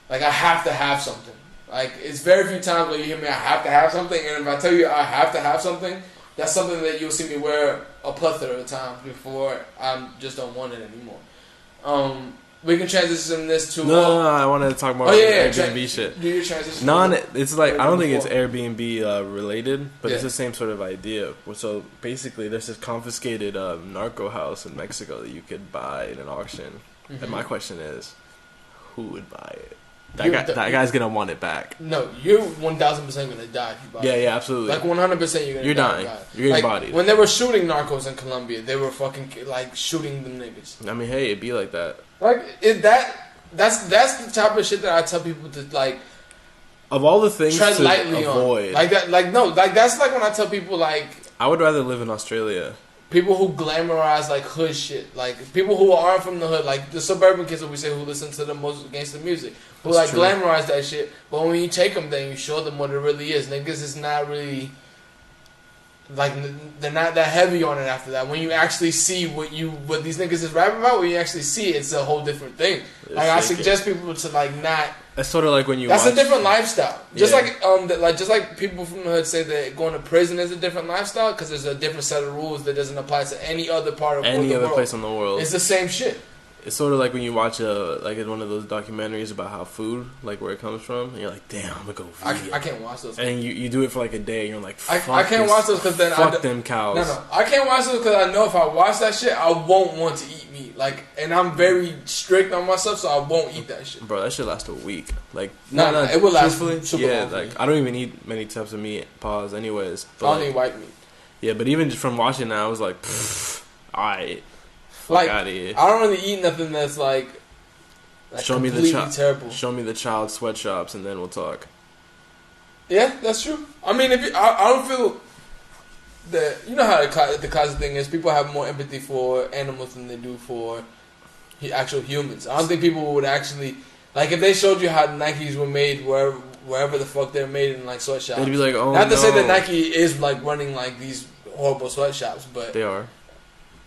like, I have to have something. Like, it's very few times where you hear me, I have to have something, and if I tell you I have to have something, that's something that you'll see me wear a plethora of times before I just don't want it anymore. We can transition this to... No, I wanted to talk more about Airbnb shit. Do your transition. It's like, I don't think it's Airbnb related, but it's Yeah. the same sort of idea. So basically, there's this confiscated narco house in Mexico that you could buy in an auction. Mm-hmm. And my question is, who would buy it? That guy's gonna want it back. No, you're 1,000% gonna die if you buy it. Yeah, absolutely. Like 100% You're dying. You're getting bodied. When they were shooting narcos in Colombia, they were fucking like shooting them niggas. I mean, hey, it'd be like that. Like that's the type of shit that I tell people to like. Of all the things tread to lightly avoid, on. Like that. Like no. Like that's like when I tell people like. I would rather live in Australia. People who glamorize like hood shit, like people who aren't from the hood, like the suburban kids that we say who listen to the most gangster music, who That's like true. glamorize that shit. But when you take them, then you show them what it really is. Niggas is not really like they're not that heavy on it after that. When you actually see what these niggas is rapping about, when you actually see it, it's a whole different thing. Like I suggest people to like not. It's sort of like when you. That's watch, a different lifestyle. Just Yeah. just like people from the hood say that going to prison is a different lifestyle because there's a different set of rules that doesn't apply to any other part of any the other world. place in the world. It's the same shit. It's sort of like when you watch like one of those documentaries about how food, like where it comes from, and you're like, damn, I'm gonna go vegan. I can't watch those. And you do it for like a day, and you're like, I fuck can't watch those because then fuck them cows. No, I can't watch those because I know if I watch that shit, I won't want to eat meat. Like, and I'm very strict on myself, so I won't eat that shit. Bro, that shit lasts a week. Like, No, it will last truthfully, super yeah, long for like me. I don't even eat many types of meat. Pause. Anyways, I but, don't like, eat white meat. yeah, but even just from watching that, I was like, alright, fuck Like, out of here. I don't really eat nothing that's like Show me the completely terrible. Show me the child sweatshops, and then we'll talk. Yeah, that's true. I mean, I don't feel that you know how the classic thing is. People have more empathy for animals than they do for actual humans. I don't think people would actually like if they showed you how Nikes were made wherever the fuck they're made in like sweatshops. They'd be like, oh, not to say that no. Nike is like running like these horrible sweatshops, but They are.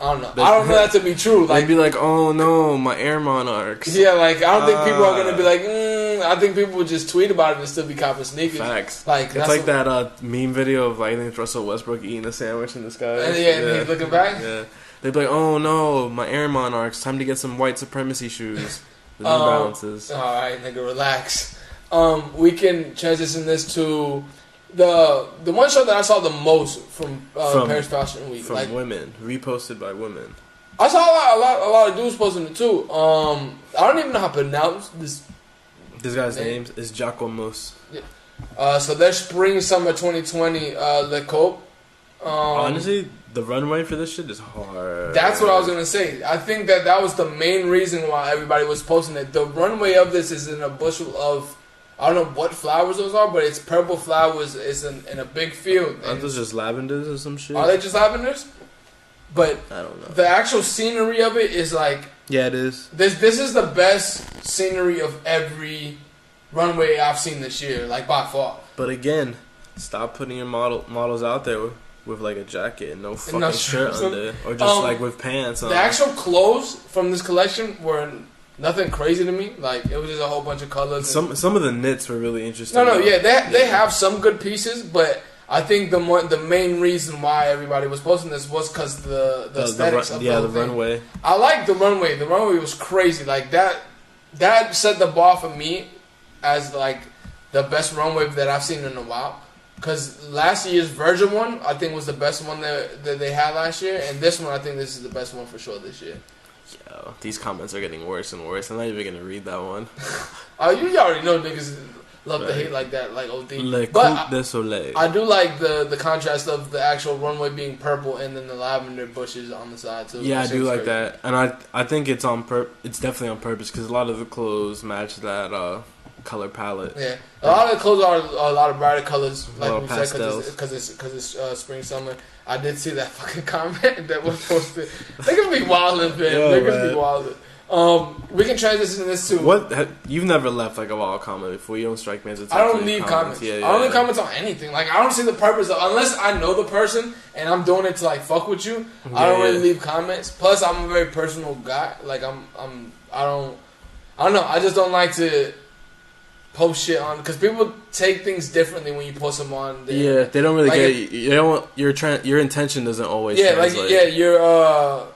I don't know. I don't know that to be true. Like, They'd be like, oh no, my Air Monarchs. yeah, like I don't think people are gonna be like. I think people would just tweet about it and still be copping sneakers. Facts. Like It's that's like that meme video of I think Russell Westbrook eating a sandwich in the sky. And and he's looking back. Yeah. They'd be like, oh no, my Air Monarchs, time to get some white supremacy shoes. The New Balances. All right, nigga, relax. We can transition this to the one show that I saw the most from Paris Fashion Week. From like, women. Reposted by women. I saw a lot of dudes posting it too. I don't even know how to pronounce this. This guy's name is Jacquemus. So their spring summer 2020 Le Cope. Honestly, the runway for this shit is hard. That's what I was gonna say. I think that was the main reason why everybody was posting it. The runway of this is in a bushel of I don't know what flowers those are, but it's purple flowers. It's in a big field. Aren't those just lavenders or some shit? Are they just lavenders? But I don't know. the actual scenery of it is like Yeah, it is. this is the best scenery of every runway I've seen this year, like by far. But again, stop putting your models out there with like a jacket and no fucking No shirt shirts. under, or just like with pants on. The actual clothes from this collection were nothing crazy to me. Like it was just a whole bunch of colors. Some of the knits were really interesting. No, yeah, they have some good pieces, but I think the main reason why everybody was posting this was because the aesthetics of the whole thing. Runway. I like the runway. The runway was crazy. Like that set the bar for me as like the best runway that I've seen in a while. Because last year's Virgin one, I think, was the best one that they had last year, and this one, I think, this is the best one for sure this year. Yo, these comments are getting worse and worse. I'm not even gonna read that one. You already know niggas love to hate like that, like OD. Le But Coupe de Soleil. I do like the contrast of the actual runway being purple and then the lavender bushes on the side too. Yeah, I do like crazy. that, and I think it's It's definitely on purpose because a lot of the clothes match that color palette. Yeah, a lot of the clothes are a lot of brighter colors, like we said, pastels. because it's spring summer. I did see that fucking comment that was posted. Niggas be wildin', man. Yo, Niggas man. be wildin'. We can transition this to what you've never left like a wall comment before. You don't strike me as a type I don't to leave comments. Yeah, I don't leave comments on anything. Like I don't see the purpose of, unless I know the person and I'm doing it to like fuck with you. I don't really leave comments. Plus, I'm a very personal guy. Like I don't know. I just don't like to post shit on because people take things differently when you post them on. They don't really get it. You don't want your intention doesn't always. Translate. Your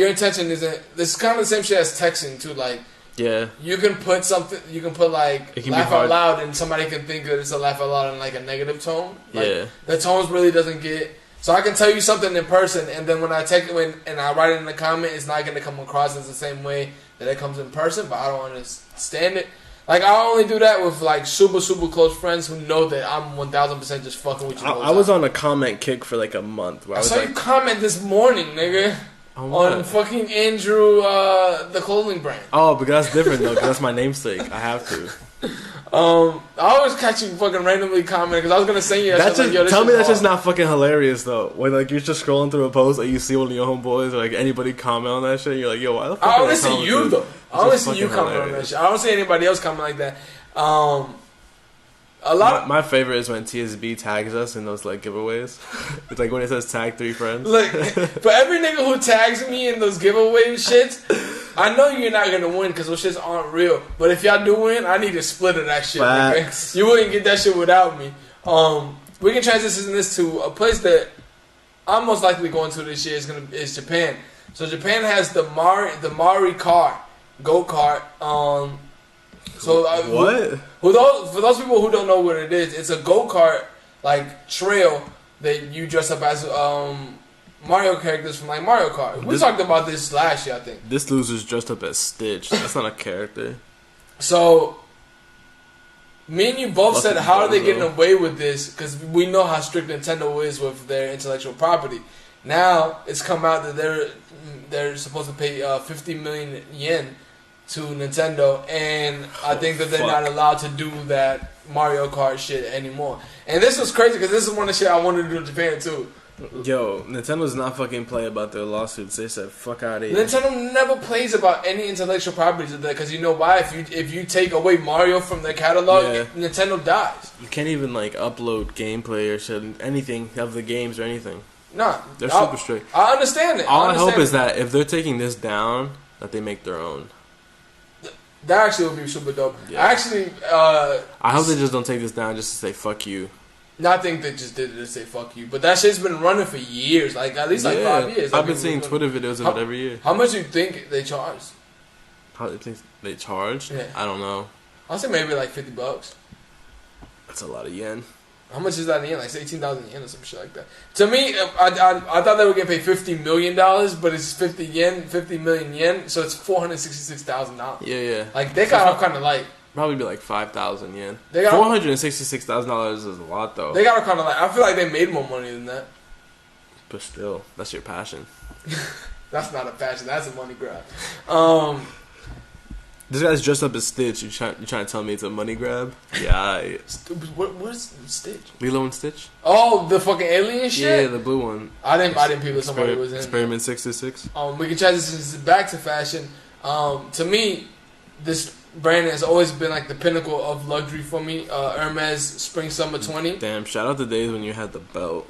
intention isn't. This is kind of the same shit as texting too. Like you can put something. You can put like laugh out loud, and somebody can think that it's a laugh out loud in like a negative tone. Like, the tones really doesn't get. So I can tell you something in person, and then when I take it and I write it in the comment, it's not going to come across as the same way that it comes in person. But I don't understand it. Like, I only do that with, like, super, super close friends who know that I'm 1,000% just fucking with you. I was on a comment kick for, like, a month. Where I saw you comment this morning, nigga. On fucking Andrew, the clothing brand. Oh, but that's different, though, because that's my namesake. I have to. I always catch you fucking randomly commenting, because I was going to send you that shit. Tell me that's just not fucking hilarious, though. When, like, you're just scrolling through a post and you see one of your homeboys or, like, anybody comment on that shit, you're like, yo, why the fuck I only see you, though. I only see you comment on that shit. I don't see anybody else comment like that. My favorite is when TSB tags us in those like giveaways. It's like when it says tag 3 friends. Look, for every nigga who tags me in those giveaway shits, I know you're not gonna win because those shits aren't real. But if y'all do win, I need a split of that shit. Nigga. You wouldn't get that shit without me. We can transition this to a place that I'm most likely going to this year is Japan. So Japan has the Mari car, go-kart. So what? For those people who don't know what it is, it's a go-kart like trail that you dress up as Mario characters from like Mario Kart. We talked about this last year, I think. This loser's dressed up as Stitch. That's not a character. So me and you both said, how are they getting away with this? Because we know how strict Nintendo is with their intellectual property. Now it's come out that they're supposed to pay 50 million yen to Nintendo, and I think that they're not allowed to do that Mario Kart shit anymore. And this was crazy because this is one of the shit I wanted to do in Japan too. Yo, Nintendo's not fucking play about their lawsuits. They said, fuck out of here. Nintendo never plays about any intellectual properties of that because you know why? If you take away Mario from their catalog, Nintendo dies. You can't even like upload gameplay or shit, anything of the games or anything. Nah, they're super strict. I understand it. All I hope is that if they're taking this down, that they make their own. That actually would be super dope. Yeah. Actually, I hope they just don't take this down just to say fuck you. No, I think they just did it to say fuck you. But that shit's been running for years, like at least like 5 years. I've been seeing Twitter videos of it every year. How much do you think they charge? How do you think they charge? Yeah. I don't know. I'll say maybe like $50. That's a lot of yen. How much is that in yen? Like 18,000 yen or some shit like that. To me, I thought they were getting paid $50 million, but it's 50 million yen, so it's $466,000. Yeah. Like they got off kind of light. Probably be like 5,000 yen. $466,000 is a lot though. They got off kind of light. I feel like they made more money than that. But still, that's your passion. That's not a passion. That's a money grab. This guy's dressed up as Stitch. You trying to tell me it's a money grab? Yeah. What is Stitch? Lilo and Stitch? Oh, the fucking alien shit? Yeah, the blue one. I didn't people somebody was in. Experiment 66. We can transition back to fashion. To me, this brand has always been like the pinnacle of luxury for me. Hermes Spring Summer 20. Damn, shout out the days when you had the belt.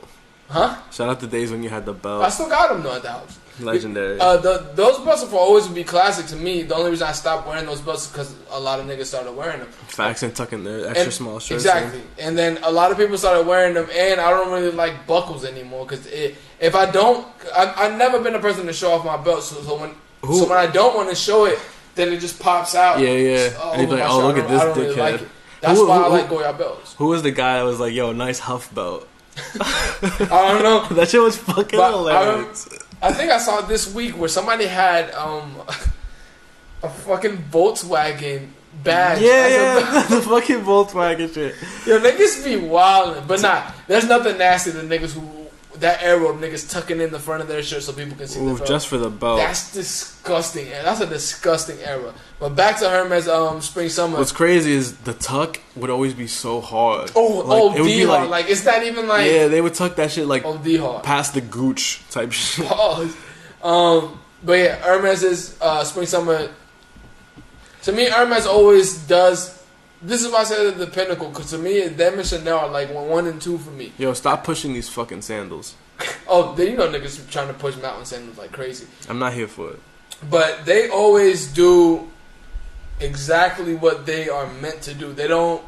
Huh? Shout out the days when you had the belt. I still got them though at the house. Legendary. Those belts will always be classic to me. The only reason I stopped wearing those belts is because a lot of niggas started wearing them. Facts and tucking their extra small shirts. Exactly. And then a lot of people started wearing them, and I don't really like buckles anymore because if I don't, I've never been a person to show off my belt. So when I don't want to show it, then it just pops out. Yeah. And you're like, oh, look at this dickhead. Really like That's why I like Goya belts. Who was the guy that was like, yo, nice Huff belt? I don't know. That shit was fucking hilarious. I think I saw it this week where somebody had a fucking Volkswagen badge. Yeah, the fucking Volkswagen shit. Yo, niggas be wildin', but there's nothing nasty than niggas who that era of niggas tucking in the front of their shirt so people can see the belt. Just for the belt. That's disgusting. That's a disgusting era. But back to Hermes Spring Summer. What's crazy is the tuck would always be so hard. It would be hard. Like it's not even like they would tuck that shit like OD hard. past the gooch type shit. Pause. But yeah, Hermes is spring summer. To me, Hermes always does. This is why I said the pinnacle, because to me, them and Chanel are like 1 and 2 for me. Yo, stop pushing these fucking sandals. Oh, you know niggas trying to push mountain sandals like crazy. I'm not here for it. But they always do exactly what they are meant to do. They don't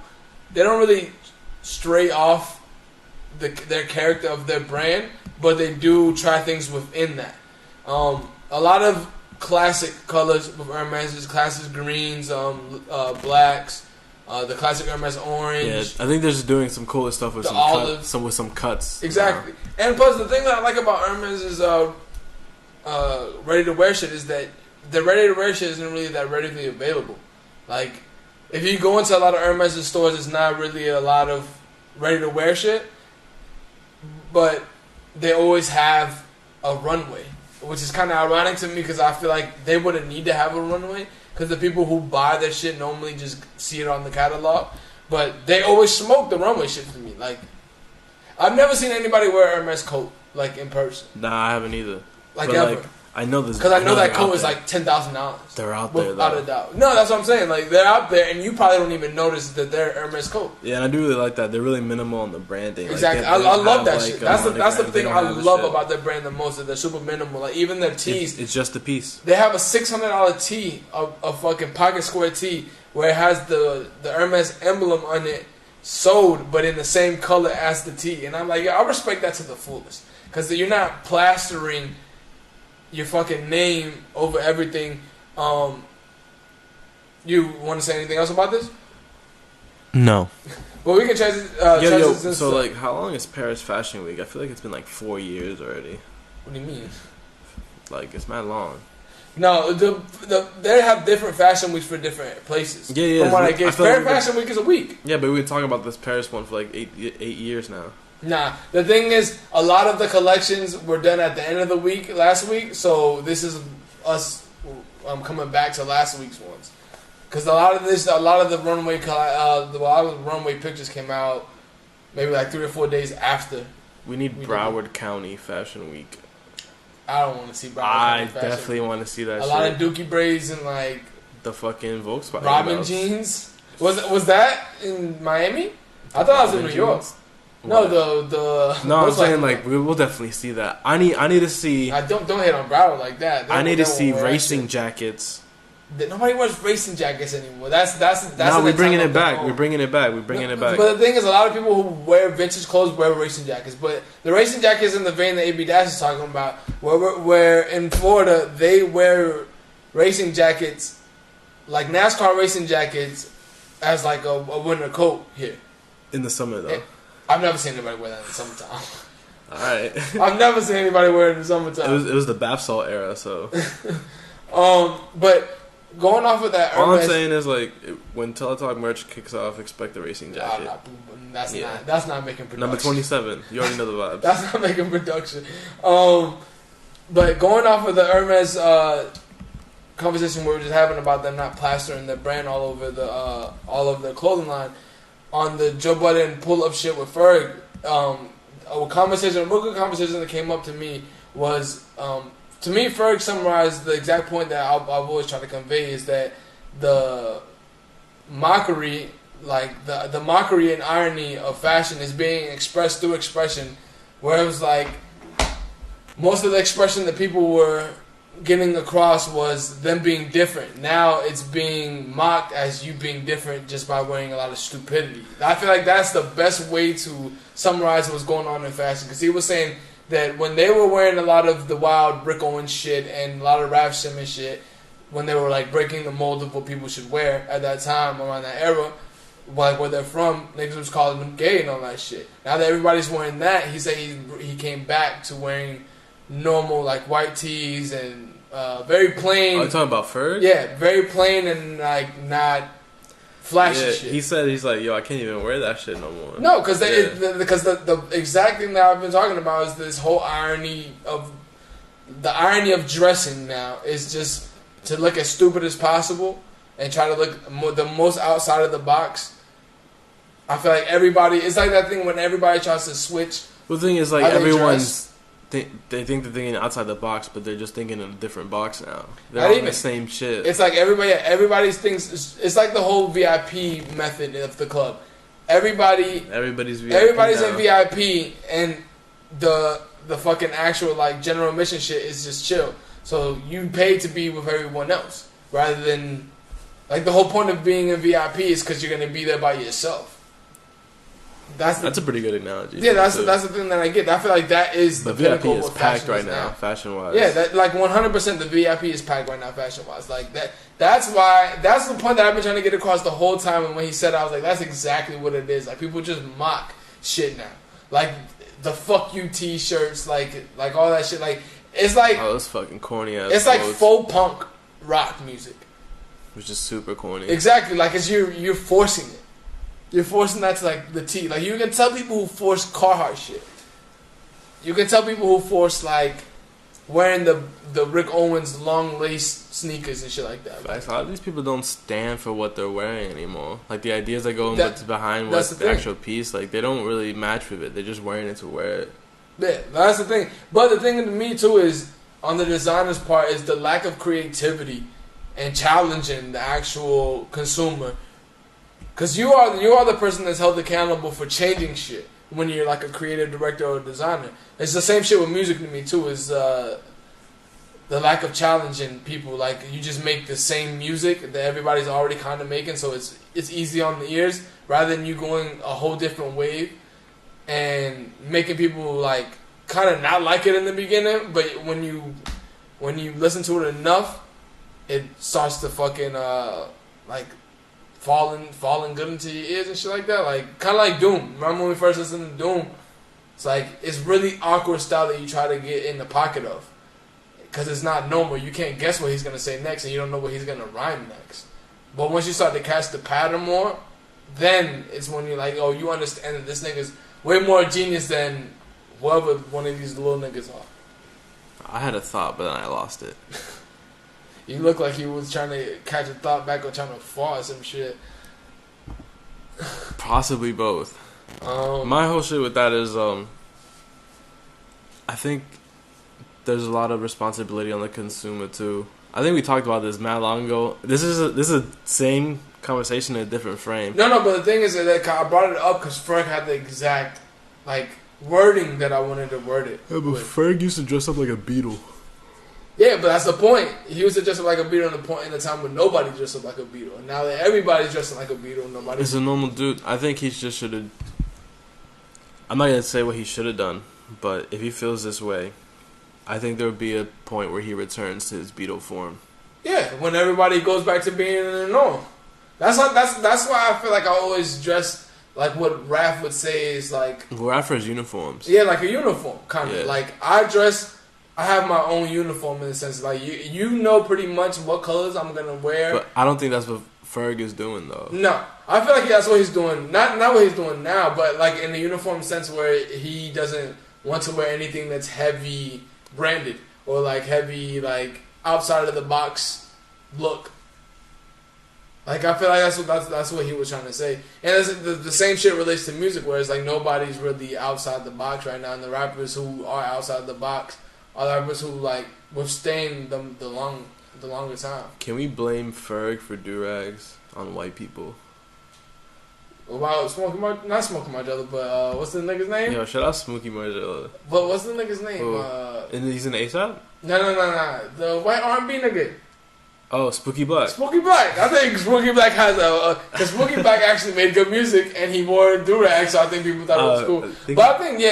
really stray off their character of their brand, but they do try things within that. A lot of classic colors with Hermes is classic greens, blacks. The classic Hermes orange. Yeah, I think they're just doing some cooler stuff with some cuts. Exactly. And plus, the thing that I like about Hermes is ready to wear shit is that the ready to wear shit isn't really that readily available. Like, if you go into a lot of Hermes stores, it's not really a lot of ready to wear shit. But they always have a runway, which is kind of ironic to me because I feel like they wouldn't need to have a runway. Because the people who buy their shit normally just see it on the catalog. But they always smoke the runway shit for me. Like, I've never seen anybody wear a Hermes coat, like, in person. Nah, I haven't either. Like, but ever. Like, I know this. Because I know that coat is like $10,000. They're out there, without a doubt. No, that's what I'm saying. Like, they're out there, and you probably don't even notice that they're Hermes coat. Yeah, and I do really like that. They're really minimal on the branding. Exactly. Like, I love that like, shit. That's the thing I love shit. about their brand the most. That they're super minimal. Like, even their tees. It's just a piece. They have a $600 tee, a fucking pocket square tee, where it has the Hermes emblem on it, sold, but in the same color as the tee. And I'm like, yeah, I respect that to the fullest. Because you're not plastering your fucking name over everything. You want to say anything else about this? No. Well, we can transition. So, like, how long is Paris Fashion Week? I feel like it's been like 4 years already. What do you mean? Like, it's mad long. No, they have different fashion weeks for different places. Yeah. From what I get, Paris Fashion Week is a week. Yeah, but we've been talking about this Paris one for like eight years now. Nah, the thing is, a lot of the collections were done at the end of the week last week, so this is us coming back to last week's ones. Because a lot of the runway pictures came out maybe like 3 or 4 days after. We need Broward County Fashion Week. I don't want to see Broward I County Fashion definitely want to see that. A lot of Dookie braids and like the fucking Volkswagen Robin jeans. Was that in Miami? I thought it was in New York. No, No, I'm saying like we'll definitely see that. I need to see. Don't hit on Broward like that. I need to see racing jackets. Nobody wears racing jackets anymore. That's. No, we're bringing it back. We're bringing it back. But the thing is, a lot of people who wear vintage clothes wear racing jackets. But the racing jackets in the vein that AB- is talking about, where in Florida they wear racing jackets, like NASCAR racing jackets, as like a winter coat here. In the summer though. I've never seen anybody wear that in the summertime. Alright. I've never seen anybody wear it in the summertime. It was the bath salt era, so. But going off of that, all I'm saying is like when Telatalk merch kicks off, expect the racing jacket. That's not making production. Number 27. You already know the vibes. That's not making production. But going off of the Hermes conversation we were just having about them not plastering their brand all over their clothing line. On the Joe Budden pull-up shit with Ferg, a real good conversation that came up to me was, to me, Ferg summarized the exact point that I've always tried to convey is that the mockery, like the mockery and irony of fashion is being expressed through expression, where it was like most of the expression that people were getting across was them being different. Now it's being mocked as you being different just by wearing a lot of stupidity. I feel like that's the best way to summarize what's going on in fashion. Because he was saying that when they were wearing a lot of the wild Rick Owens shit and a lot of Raf Simons shit, when they were like breaking the mold of what people should wear at that time, around that era, like where they're from, niggas was calling them gay and all that shit. Now that everybody's wearing that, he said he came back to wearing normal like white tees and very plain. Oh, you talking about Ferg? Yeah, very plain and like not flashy shit. He said he's like, yo, I can't even wear that shit no more. No, because the exact thing that I've been talking about is this whole irony of dressing now is just to look as stupid as possible and try to look the most outside of the box. I feel like it's like that thing when everybody tries to switch. Well, the thing is, like, everyone's they think they're thinking outside the box, but they're just thinking in a different box now. They're Not all even the same shit. It's like everybody's thinks. It's like the whole VIP method of the club. Everybody's in VIP, and the fucking actual like general admission shit is just chill. So you pay to be with everyone else rather than like the whole point of being in VIP is because you're gonna be there by yourself. That's a pretty good analogy. Yeah, that's the thing that I get. I feel like that is the VIP is packed right now, fashion wise. Yeah, that like 100% the VIP is packed right now, fashion wise. Like that. That's the point that I've been trying to get across the whole time. And when he said, I was like, that's exactly what it is. Like people just mock shit now. Like the fuck you T-shirts, like all that shit. Like it's like it's fucking corny ass. It's like faux punk rock music, which is super corny. Exactly, like it's you're forcing it. You're forcing that to like the T. Like you can tell people who force Carhartt shit. You can tell people who force like wearing the Rick Owens long lace sneakers and shit like that. Like, a lot of these people don't stand for what they're wearing anymore. Like the ideas that go behind what's the actual piece, like they don't really match with it. They're just wearing it to wear it. Yeah, that's the thing. But the thing to me too is on the designer's part is the lack of creativity and challenging the actual consumer. Because you are the person that's held accountable for changing shit when you're like a creative director or a designer. It's the same shit with music to me too. Is the lack of challenging people. Like you just make the same music that everybody's already kind of making, so it's easy on the ears rather than you going a whole different wave and making people like kind of not like it in the beginning, but when you listen to it enough, it starts to fucking like. Falling good into your ears and shit like that. Like, kind of like Doom. Remember when we first listened to Doom? It's like, it's really awkward style that you try to get in the pocket of. Because it's not normal. You can't guess what he's going to say next, and you don't know what he's going to rhyme next. But once you start to catch the pattern more, then it's when you're like, oh, you understand that this nigga's way more genius than whoever one of these little niggas are. I had a thought, but then I lost it. You look like he was trying to catch a thought back or trying to fart or some shit. Possibly both. My whole shit with that is, I think there's a lot of responsibility on the consumer too. I think we talked about this mad long ago. This is the same conversation in a different frame. No, but the thing is that I brought it up because Ferg had the exact like wording that I wanted to word it. Yeah, but Ferg used to dress up like a Beatle. Yeah, but that's the point. He was dressed up like a Beatle in the time when nobody dressed up like a Beatle. And now that everybody's dressing like a Beatle, nobody. He's a normal dude. I think he just should have. I'm not gonna say what he should have done, but if he feels this way, I think there would be a point where he returns to his Beatle form. Yeah, when everybody goes back to being in the norm. That's why I feel like I always dress like what Raph would say is like. Well, Raph wears uniforms. Yeah, like a uniform kind of. Yeah. Like I have my own uniform in the sense like you know pretty much what colors I'm gonna wear. But I don't think that's what Ferg is doing though. No, I feel like that's what he's doing. Not what he's doing now, but like in the uniform sense where he doesn't want to wear anything that's heavy branded or like heavy like outside of the box look. Like I feel like that's what he was trying to say, and the same shit relates to music where it's like nobody's really outside the box right now, and the rappers who are outside the box. Others who like withstand the longer time. Can we blame Ferg for do-rags on white people? About not Smokey Margella, but what's the nigga's name? Yo, shout out Smokey Margella. But what's the nigga's name? And he's an ASAP? No. The white R&B nigga. Oh, Spooky Black. Spooky Black. I think Spooky Black has because Spooky Black actually made good music and he wore do-rags, so I think people thought it was cool. But I think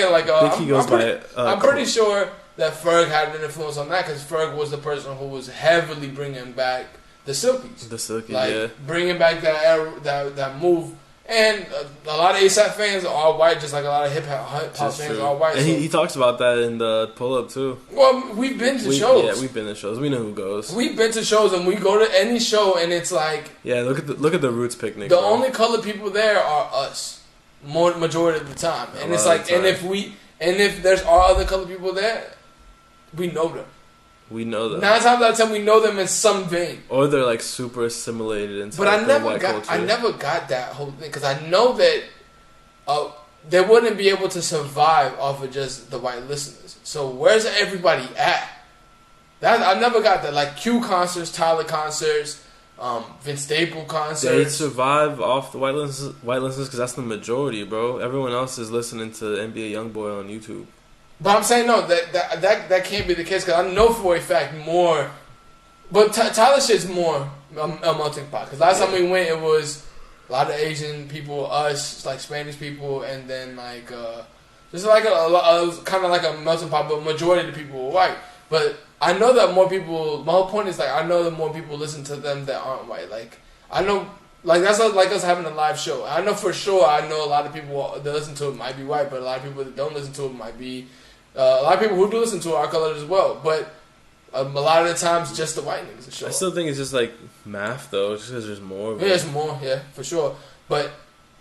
I'm pretty sure that Ferg had an influence on that because Ferg was the person who was heavily bringing back the Silkies. The Silkies, yeah. Bringing back that era, that move. And a lot of ASAP fans are white, just like a lot of hip hop fans are white. And he talks about that in the pull-up too. Well, we've been to shows. Yeah, we've been to shows. We know who goes. We've been to shows and we go to any show and it's like... Yeah, look at the Roots picnic. The only colored people there are us. Majority of the time. And it's like, and if there's other colored people there... We know them. 9 times out of 10, we know them in some vein. Or they're like super assimilated into. But I never got that whole thing because I know that they wouldn't be able to survive off of just the white listeners. So where's everybody at? That I never got that. Like Q concerts, Tyler concerts, Vince Staple concerts. They survive off the white listeners because that's the majority, bro. Everyone else is listening to NBA YoungBoy on YouTube. But I'm saying no, that can't be the case because I know for a fact more. But Tyler shit's more a melting pot. Because last time we went, it was a lot of Asian people, us, like Spanish people, and then like just like a kind of like a melting pot. But majority of the people were white. But I know that more people. My whole point is like I know that more people listen to them that aren't white. Like I know, like that's like us having a live show. I know for sure. I know a lot of people that listen to it might be white, but a lot of people that don't listen to it might be. A lot of people who do listen to it are colored as well, but a lot of the times just the white niggas show. I still think it's just like math though, just because there's more. Yeah, there's more. Yeah, for sure. But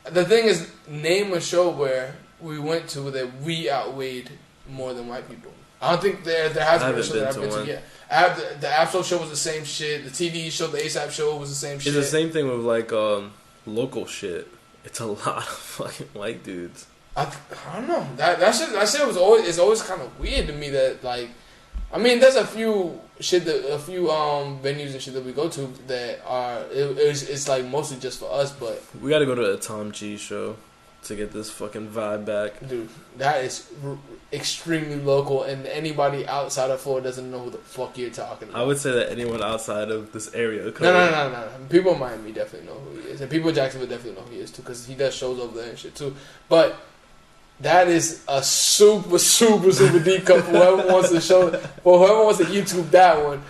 the thing is, name a show where we went to that we outweighed more than white people. I don't think there hasn't been a show that I've been to yet. The Absol show was the same shit. The TV show, the ASAP show was the same shit. It's the same thing with like local shit. It's a lot of fucking white dudes. I don't know. That shit was always kind of weird to me that like, I mean, there's a few venues and shit that we go to that are it's like mostly just for us, but we got to go to a Tom G show to get this fucking vibe back, dude. That is extremely local, and anybody outside of Florida doesn't know who the fuck you're talking about. I would say that anyone outside of this area. No. People in Miami definitely know who he is, and people in Jacksonville definitely know who he is too, because he does shows over there and shit too. But that is a super deep cut for whoever wants to show, for whoever wants to YouTube that one.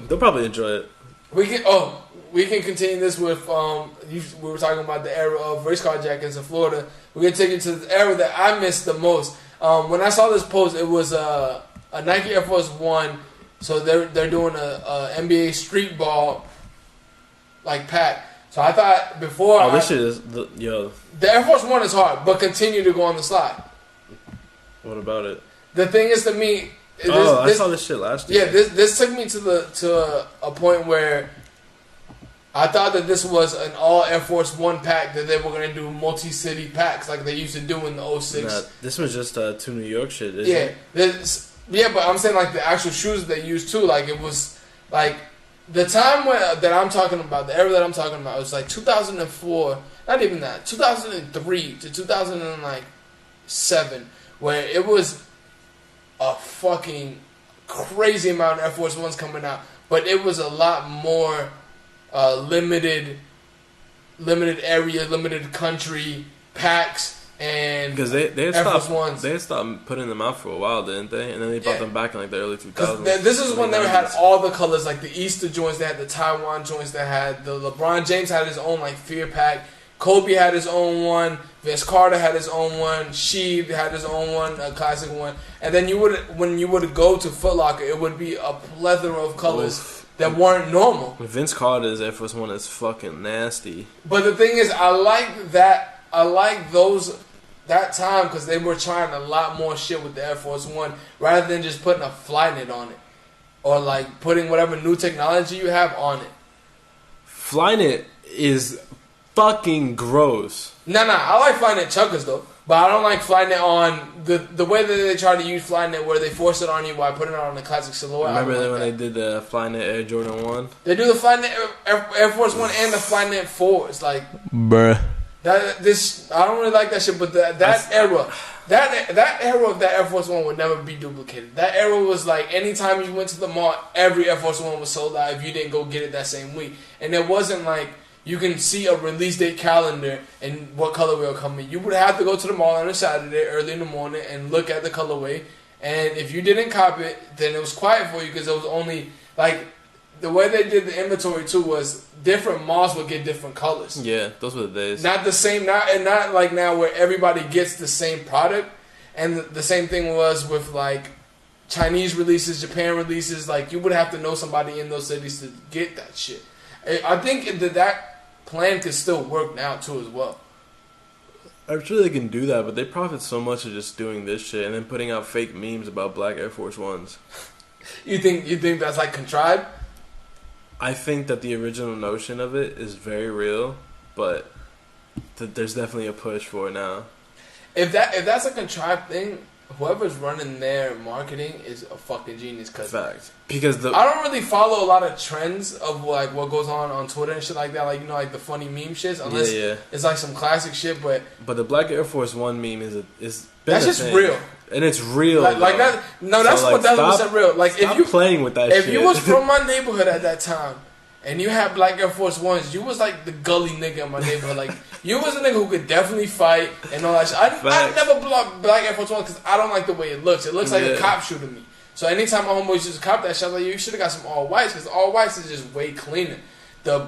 They'll probably enjoy it. We can continue this with we were talking about the era of race car jackets in Florida. We're gonna take it to the era that I missed the most. When I saw this post, it was a Nike Air Force One. So they're doing a NBA street ball like pack. So I thought before. This shit is yo. The Air Force One is hard, but continue to go on the slide. What about it? The thing is, to me, I saw this shit last year. Yeah, this took me to a point where I thought that this was an all Air Force One pack, that they were gonna do multi-city packs like they used to do in the 06. Nah, this was just to New York shit. Isn't it? But I'm saying like the actual shoes they used too. Like it was like the time that I'm talking about, the era that I'm talking about, it was like 2004. Not even that. 2003 to 2007, where it was a fucking crazy amount of Air Force Ones coming out, but it was a lot more limited area, limited country packs, and because they Air Force Ones. They had stopped putting them out for a while, didn't they? And then they brought them back in like the early 2000s. This is when they had all the colors, like the Easter joints. They had the Taiwan joints. They had the LeBron James had his own like Fear pack. Kobe had his own one. Vince Carter had his own one. Sheed had his own one, a classic one. And then when you would go to Foot Locker, it would be a plethora of colors that weren't normal. Vince Carter's Air Force One is fucking nasty. But the thing is, I like that. I like that time because they were trying a lot more shit with the Air Force One rather than just putting a Flyknit on it or like putting whatever new technology you have on it. Flyknit is fucking gross. Nah, I like Flyknit chuckers though, but I don't like Flyknit on the way that they try to use Flyknit, where they force it on you by putting it on the classic silhouette. Remember when they did the Flyknit Air Jordan 1? They do the Flyknit Air Force One and the Flyknit 4s, like bruh. I don't really like that shit, but that era of that Air Force One would never be duplicated. That era was like anytime you went to the mall, every Air Force One was sold out if you didn't go get it that same week, and it wasn't like you can see a release date calendar and what colorway will come in. You would have to go to the mall on a Saturday early in the morning and look at the colorway. And if you didn't cop it, then it was quiet for you because it was only like the way they did the inventory too was different malls would get different colors. Yeah, those were the days. Not the same, not like now where everybody gets the same product. And the same thing was with like Chinese releases, Japan releases. Like you would have to know somebody in those cities to get that shit. I think that plan could still work now too as well. I'm sure they can do that, but they profit so much of just doing this shit and then putting out fake memes about black Air Force Ones. You think that's like contrived? I think that the original notion of it is very real, but there's definitely a push for it now. if that's a contrived thing, whoever's running their marketing is a fucking genius. Because I don't really follow a lot of trends of like what goes on Twitter and shit like that. Like, you know, like the funny meme shits. Unless it's like some classic shit. But the Black Air Force One meme is that's just thing. Real. And it's real. Like that. No, that's so, like, what that's what real. Like if you playing with that. If shit. you was from my neighborhood at that time. And you had Black Air Force Ones, you was like the gully nigga in my neighborhood. Like, you was a nigga who could definitely fight and all that shit. I never blocked Black Air Force Ones because I don't like the way it looks. It looks like a cop shooter to me. So anytime my homeboys used to cop that shit, I was like, you should have got some all whites because all whites is just way cleaner. The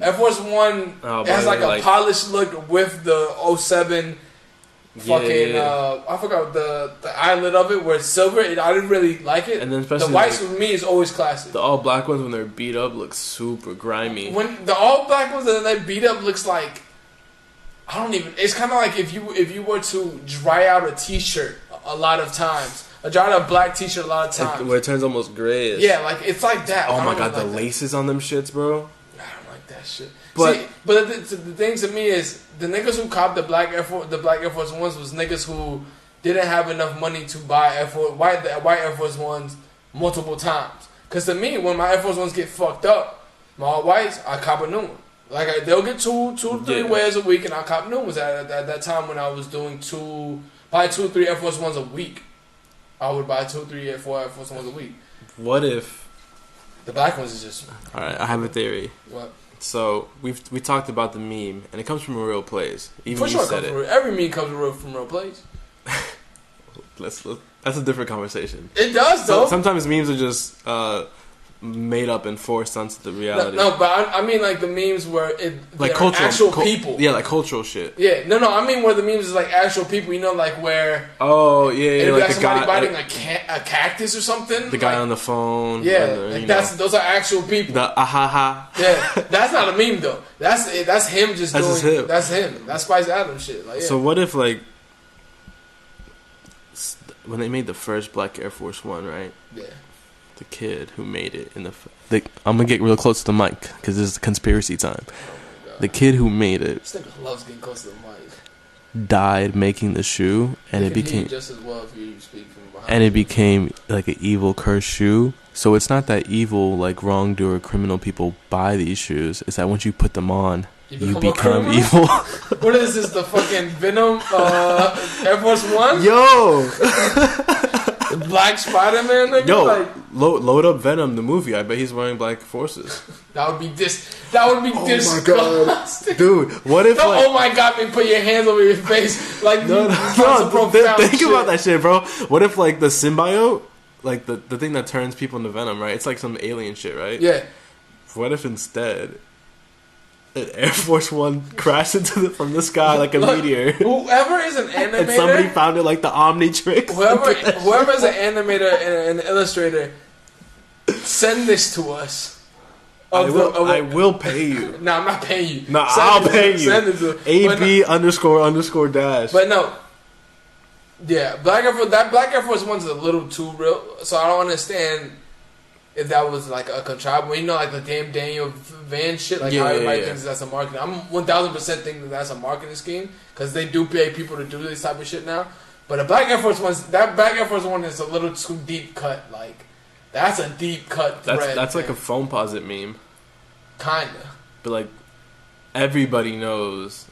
Air Force One has like a polished look with the '07 fucking I forgot the eyelid of it where it's silver. I didn't really like it. And then especially the whites with me is always classic. The all black ones when they're beat up look super grimy. When the all black ones that they beat up looks like it's kind of like if you were to dry out a t-shirt a lot of times. Dry out a black t-shirt a lot of times. Where it turns almost grayish. Yeah, like it's like that. Oh my god, the laces on them shits, bro. I don't like that shit. But the thing to me is the niggas who copped the Black Air Force Ones was niggas who didn't have enough money to buy white Air Force Ones multiple times. Cause to me, when my Air Force Ones get fucked up, my all whites, I cop a new one. Like they'll get two to three wears a week, and I cop new ones. At that time when I was doing 2 or 3 Air Force Ones a week, I would buy 2, 3, 4 Air Force Ones a week. What if the black ones is just? All right, I have a theory. What? So we talked about the meme, and it comes from a real place. Even for sure, you said it. Every meme comes from real place. That's a different conversation. It does, though. Sometimes memes are just made up and forced onto the reality. No, but I mean like the memes where like cultural, actual people. Yeah, like cultural shit. Yeah, no, I mean where the memes is like actual people. You know, like where. Oh yeah, like the guy biting a cactus or something. The guy on the phone. Yeah, those are actual people. The ahaha. Yeah, that's not a meme though. That's him just that's doing. Him. That's him. That's Spice Adams shit. Like, yeah. So what if like when they made the first Black Air Force One, right? Yeah. The kid who made it in I'm gonna get real close to the mic because this is conspiracy time. Oh, the kid who made it. This nigga loves getting close to the mic. Died making the shoe, and it became just as well if you speak from behind. And it became like an evil cursed shoe. So it's not that evil, like wrongdoer, criminal people buy these shoes. It's that once you put them on, you become evil. What is this? The fucking Venom Air Force One? Yo. Black Spider-Man, nigga? Yo, like, load up Venom, the movie. I bet he's wearing black forces. That would be disgusting. Oh my god, dude! What if? Don't, oh my god, man, put your hands over your face like no. Think about that shit, bro. What if like the symbiote, like the thing that turns people into Venom, right? It's like some alien shit, right? Yeah. What if instead an Air Force One crashed from the sky like a meteor? Whoever is an animator, and somebody found it like the Omnitrix. Whoever is an animator and an illustrator, send this to us. I will pay you. No, I'm not paying you. No, I'll pay you. Send it to AB _ dash. But no. Yeah, Black Air Force One's a little too real, so I don't understand if that was like a contrived, you know, like the damn Daniel Van shit, like how everybody thinks that's a marketing. I'm 1000% thinking that's a marketing scheme because they do pay people to do this type of shit now. But the Black Air Force that Black Air Force One is a little too deep cut. Like that's a deep cut thread. That's like a phone posit meme. Kinda. But like everybody knows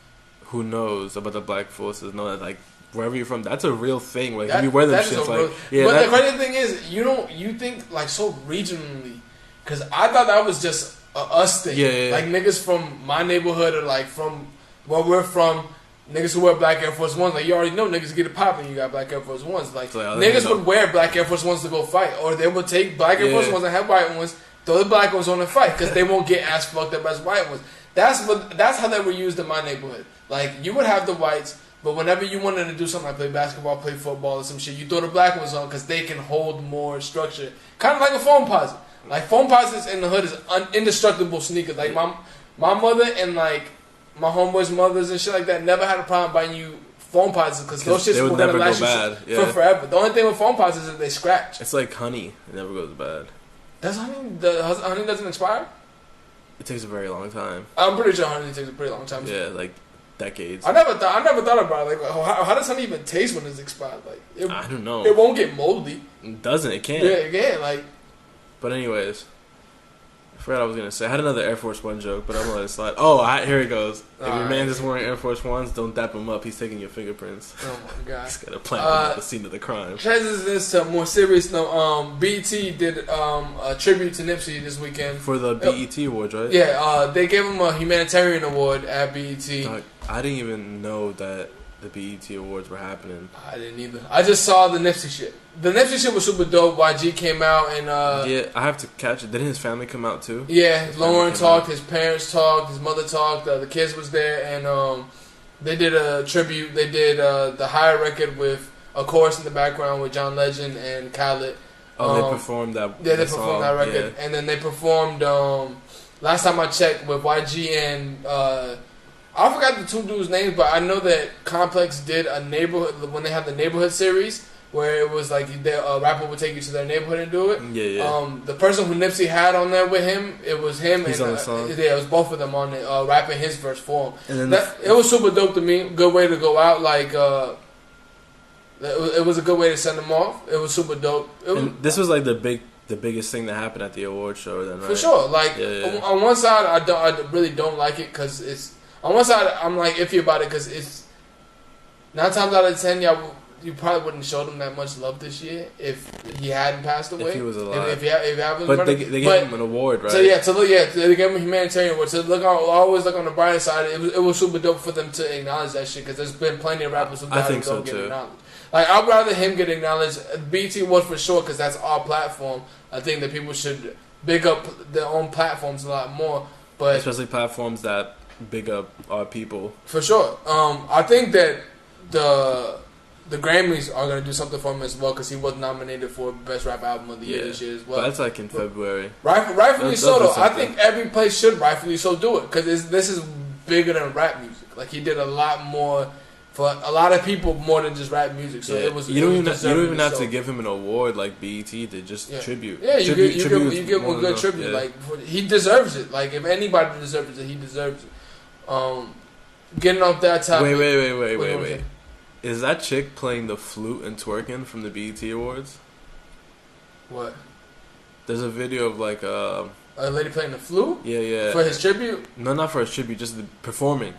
who knows about the Black Forces know that like wherever you're from, that's a real thing. Like you wear them shit, like But the crazy thing is, you think like so regionally, because I thought that was just a us thing. Yeah. Like niggas from my neighborhood or like from where we're from, niggas who wear Black Air Force Ones. Like you already know, niggas get it popping. You got Black Air Force Ones. Like niggas would wear Black Air Force Ones to go fight, or they would take Black Air Force Ones and have white ones, throw the black ones on the fight because they won't get as fucked up as white ones. That's how they were used in my neighborhood. Like you would have the whites. But whenever you wanted to do something like play basketball, play football, or some shit, you throw the black ones on because they can hold more structure. Kind of like a foam posit. Like foam posits in the hood is indestructible sneakers. Like my mother and like my homeboys' mothers and shit like that never had a problem buying you foam posits because those shits will never last you for forever. The only thing with foam posits is they scratch. It's like honey; it never goes bad. Does honey? The honey doesn't expire? It takes a very long time. I'm pretty sure honey takes a pretty long time. Yeah, like decades. I never thought about it. Like, how does honey even taste when it's expired? Like, I don't know. It won't get moldy. It doesn't. It can't. Yeah, it can't. Like, but anyways, I forgot what I was gonna say. I had another Air Force One joke, but I'm gonna let it slide. Oh, here it goes. If your man is wearing Air Force Ones, don't dap him up. He's taking your fingerprints. Oh my god. He's got a plant at the scene of the crime. Transitions to more serious note. BT did a tribute to Nipsey this weekend For the BET Awards, right? Yeah, they gave him a humanitarian award at BET. I didn't even know that the BET Awards were happening. I didn't either. I just saw the Nipsey shit. The Nipsey shit was super dope. YG came out and yeah, I have to catch it. Didn't his family come out too? Yeah, Lauren talked, his parents talked, his mother talked, the kids was there, and they did a tribute. They did the Higher record with a chorus in the background with John Legend and Khaled. Oh, they performed that. Yeah, they performed that record, and then they performed. Last time I checked with YG and I forgot the two dudes' names, but I know that Complex did a neighborhood when they had the neighborhood series where it was like a rapper would take you to their neighborhood and do it. Yeah. The person who Nipsey had on there with him, it was him. He's and on the song. Yeah, it was both of them on it, rapping his verse for him. And then it was super dope to me. Good way to go out. Like it was a good way to send them off. It was super dope. This was like the biggest thing that happened at the award show, then, right? For sure. Like on one side, I really don't like it because it's. On one side, I'm like iffy about it because it's 9 times out of 10, you probably wouldn't show them that much love this year if he hadn't passed away. If he was alive. If he was but murdered. they gave him an award, right? So they gave him a humanitarian award. So always look on the brighter side. It was super dope for them to acknowledge that shit because there's been plenty of rappers who don't get acknowledged. Like I'd rather him get acknowledged. BT was for sure because that's our platform. I think that people should big up their own platforms a lot more. But especially platforms that big up our people. For sure. I think that the Grammys are going to do something for him as well because he was nominated for Best Rap Album of the Year this year as well. But that's like in February. Rightfully so, though. I think every place should rightfully so do it because this is bigger than rap music. Like he did a lot more for a lot of people more than just rap music. So it was. You don't even have to give him an award like BET to just tribute. Yeah, you give him a good tribute. Yeah. Like he deserves it. Like if anybody deserves it, he deserves it. Getting off that topic. Wait. Is that chick playing the flute and twerking from the BET Awards? What? There's a video of like a lady playing the flute? Yeah. For his tribute? No, not for his tribute, just performing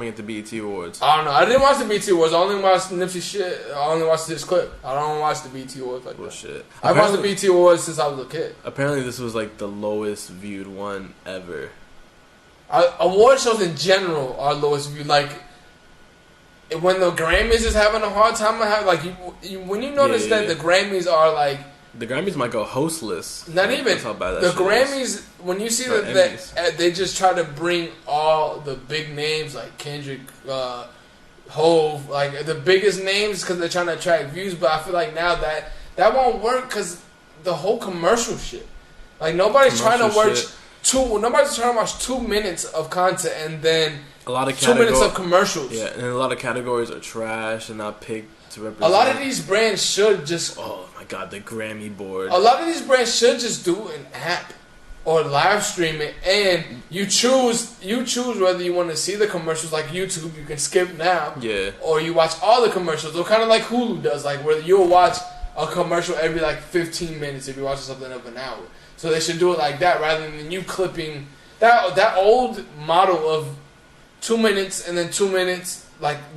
at the BET Awards. I don't know. I didn't watch the BET Awards. I only watched Nipsey shit. I only watched this clip. I don't watch the BET Awards like that. Shit. I watched the BET Awards since I was a kid. Apparently this was like the lowest viewed one ever. Award shows in general are lowest viewed. Like when the Grammys is having a hard time, when you notice that the Grammys are like the Grammys might go hostless. Not even that's how bad that the Grammys is. When you see that they just try to bring all the big names like Kendrick, Hove, like the biggest names because they're trying to attract views. But I feel like now that won't work because the whole commercial shit. Like nobody's trying to watch 2 minutes of content and then a lot of 2 minutes of commercials. Yeah, and a lot of categories are trash and not picked to represent. A lot of these brands should just. Oh my god, the Grammy board. A lot of these brands should just do an app or live stream it, and you choose whether you want to see the commercials like YouTube. You can skip now. Yeah. Or you watch all the commercials, or kind of like Hulu does, like where you'll watch a commercial every 15 minutes if you're watching something of an hour. So they should do it like that rather than you clipping that old model of 2 minutes and then 2 minutes,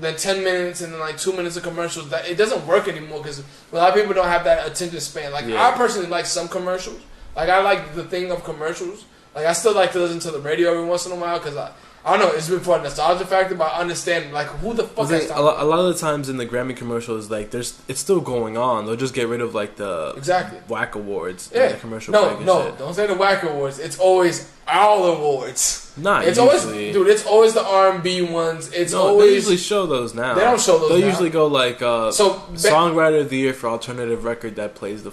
then 10 minutes and then 2 minutes of commercials. That it doesn't work anymore because a lot of people don't have that attention span. I personally like some commercials. I like the thing of commercials. I still like to listen to the radio every once in a while because I don't know, it's been for a nostalgia factor, but I understand who the fuck is a lot of the times in the Grammy commercials, it's still going on. They'll just get rid of the whack awards. Yeah, the commercial no, don't say the whack awards. It's always all awards. Not it's usually. It's always the R&B ones. They usually show those now. They don't show those. They'll usually go songwriter of the year for alternative record that plays the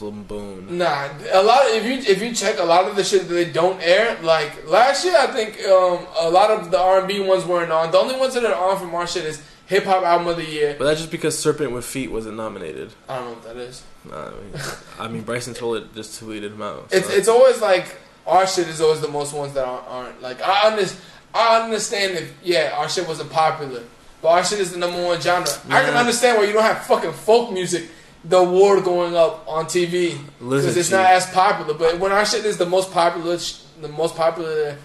boom. Nah, a lot. If you check a lot of the shit that they don't air, like last year, I think a lot of the R&B ones weren't on. The only ones that are on from our shit is Hip Hop Album of the Year. But that's just because Serpent with Feet wasn't nominated. I don't know what that is. I mean Bryson Tiller just tweeted him out. So. It's always our shit is always the most ones that aren't. I understand. I understand if our shit wasn't popular, but our shit is the number one genre. Yeah. I can understand why you don't have fucking folk music, the award going up on TV because it's not as popular. But when our shit is the most popular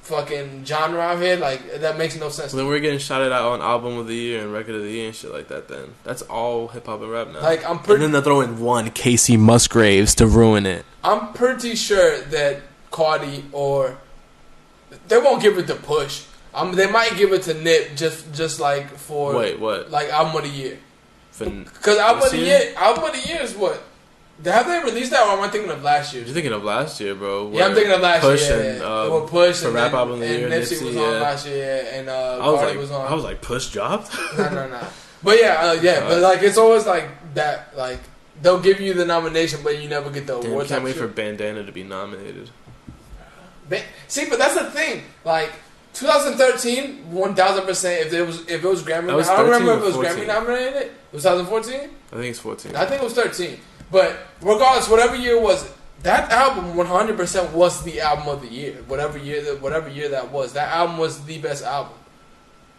fucking genre out here, like that makes no sense. Well, then we're getting shouted out on album of the year and record of the year and shit like that. Then that's all hip hop and rap now. Like and then they're throwing one Casey Musgraves to ruin it. I'm pretty sure that Cardi or they won't give it to Push. They might give it to Nip just like for what? Like album of the year. Because album of the year is what? Have they released that, or am I thinking of last year? You're thinking of last year, bro. Yeah, I'm thinking of last year. And, Push for rap album of the year, Nipsey was on last year, and Cardi was on. I was like, Push dropped? No. But but like it's always like that. Like they'll give you the nomination, but you never get the award. Can't wait for Bandana to be nominated. See, but that's the thing. Like 2013, 1000%. If it was Grammy, I don't remember if it was Grammy nominated. 2014. I think it's 14. I think it was 13. But regardless, whatever year it was, that album 100% was the album of the year. Whatever year that was, that album was the best album,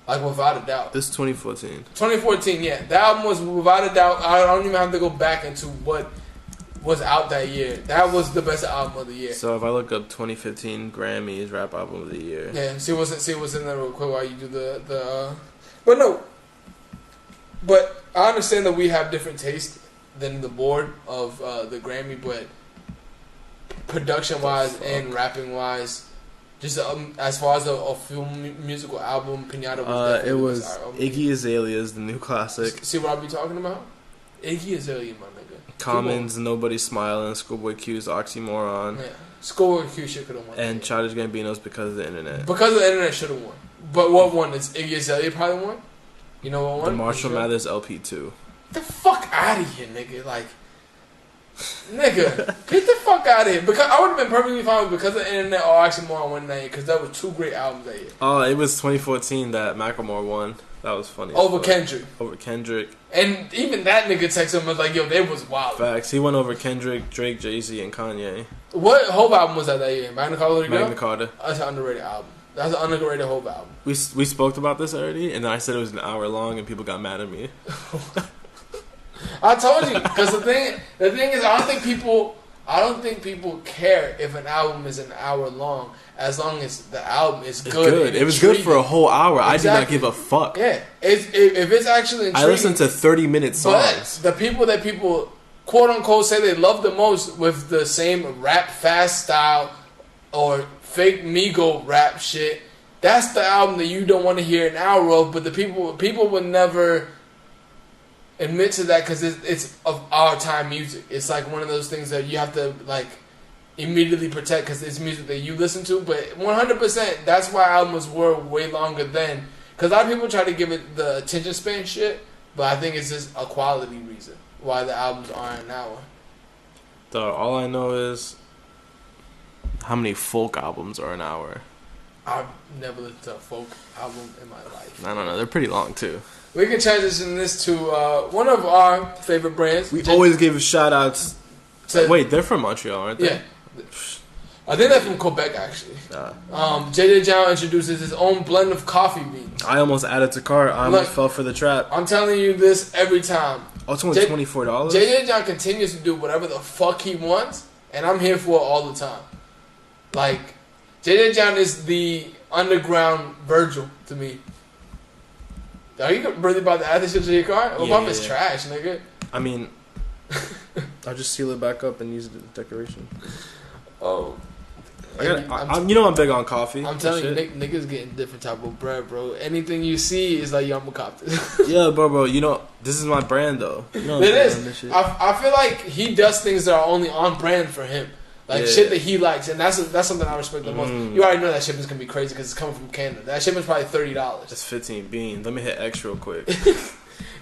like without a doubt. This is 2014. 2014, yeah, that album was without a doubt. I don't even have to go back into what was out that year. That was the best album of the year. So if I look up 2015 Grammys rap album of the year, see what's in there real quick while you do the. But I understand that we have different tastes than the board of the Grammy, but production-wise and rapping-wise, just as far as a film musical album, Pinata was it was Iggy Azalea's The New Classic. See what I be talking about? Iggy Azalea, my nigga. Commons, Nobody Smiling, Schoolboy Q's Oxymoron. Yeah, Schoolboy Q shit could have won. And Childish Gambino's Because of the Internet. Because of the Internet should have won. But what won? Is Iggy Azalea probably won? You know what won? The Marshall Mathers LP2. Get the fuck out of here, nigga. Like, nigga, get the fuck out of here. Because I would have been perfectly fine with Because of the Internet or Oxymoron winning that year, because that was two great albums that year. Oh, it was 2014 that Macklemore won. That was funny. Over Kendrick. Over Kendrick. And even that nigga texted him was like, yo, they was wild. Facts. He went over Kendrick, Drake, Jay-Z, and Kanye. What Hope album was that year? Magna Carta? Magna Carta. That's an underrated album. That's an underrated Hope album. We spoke about this already, and then I said it was an hour long, and people got mad at me. I told you, because the thing is, I don't think people care if an album is an hour long, as long as the album is good. It was good for a whole hour. Exactly. I did not give a fuck. Yeah, if it's actually intriguing. I listened to 30-minute songs. But the people that people quote unquote say they love the most with the same rap fast style or fake Migo rap shit, that's the album that you don't want to hear an hour of. But the people would never admit to that because it's of our time music. It's like one of those things that you have to like immediately protect because it's music that you listen to. But 100%, that's why albums were way longer then. Because a lot of people try to give it the attention span shit, but I think it's just a quality reason why the albums are an hour. All I know is how many folk albums are an hour. I've never listened to a folk album in my life. I don't know. They're pretty long too. We can transition this to one of our favorite brands. We always give shout outs. Wait, they're from Montreal, aren't they? Yeah. I think they're from Quebec, actually. JJ John introduces his own blend of coffee beans. I almost added to cart. I almost fell for the trap. I'm telling you this every time. Oh, it's only $24? JJ John continues to do whatever the fuck he wants, and I'm here for it all the time. Like, JJ John is the underground Virgil to me. Are you really about to add this shit to your car? Well, pump is trash, nigga. I mean, I'll just seal it back up and use it as decoration. Oh. I'm big on coffee. I'm telling you, niggas getting different type of bread, bro. Anything you see is like, yo, I'm a cop. Yeah, bro, this is my brand, though. It is. I feel like he does things that are only on brand for him. Like, shit that he likes, and that's something I respect the most. You already know that shipment's going to be crazy because it's coming from Canada. That shipment's probably $30. That's 15 beans. Let me hit X real quick.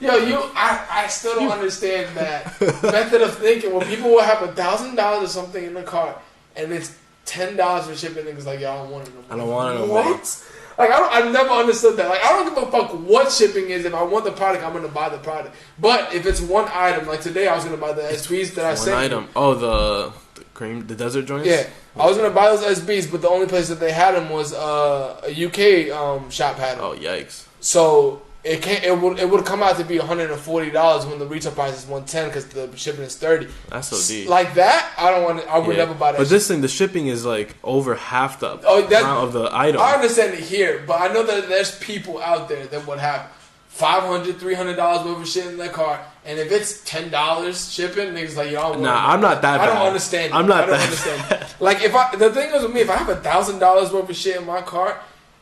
Yo, I still don't understand that method of thinking where people will have $1,000 or something in the cart, and it's $10 for shipping. Niggas like, yo, I don't want it no more. I don't want it no more. What? Like, I've never understood that. Like, I don't give a fuck what shipping is. If I want the product, I'm going to buy the product. But if it's one item, like today I was going to buy the SPs that I sent. One item. Oh, the Cream, the desert joints? Yeah. I was going to buy those SBs, but the only place that they had them was a UK shop had them. Oh, yikes. So it would come out to be $140 when the retail price is $110 because the shipping is $30. That's so deep. Like that, I would never buy that. But this thing, the shipping is like over half the amount of the item. I understand it here, but I know that there's people out there that would have $500, $300 worth of shit in their car, and if it's $10 shipping, niggas like, yo, I'm not that bad. I don't understand. I'm not I don't understand. Like the thing is with me, if I have $1,000 worth of shit in my car,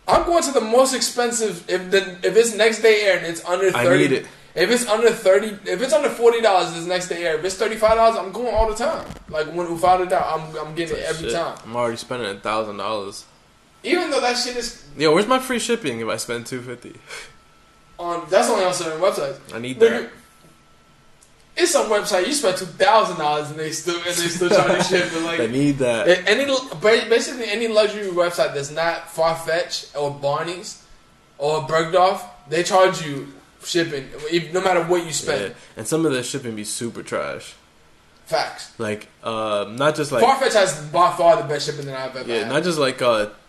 I'm going to the most expensive. If it's next day air and it's under 30, I need it. If it's under 30, if it's under $40, it's next day air. If it's $35, I'm going all the time. Like without a doubt, I'm getting it every time. I'm already spending $1,000. Even though that shit is. Yo, where's my free shipping if I spend $250? That's only on certain websites. I need that. It's some website you spend $2,000 and they still try to ship. But like, I need that. Basically any luxury website that's not Farfetch or Barney's or Bergdorf, they charge you shipping no matter what you spend. Yeah. And some of the shipping be super trash. Facts. Like not just like Farfetch has by far the best shipping that I've ever had. Not just like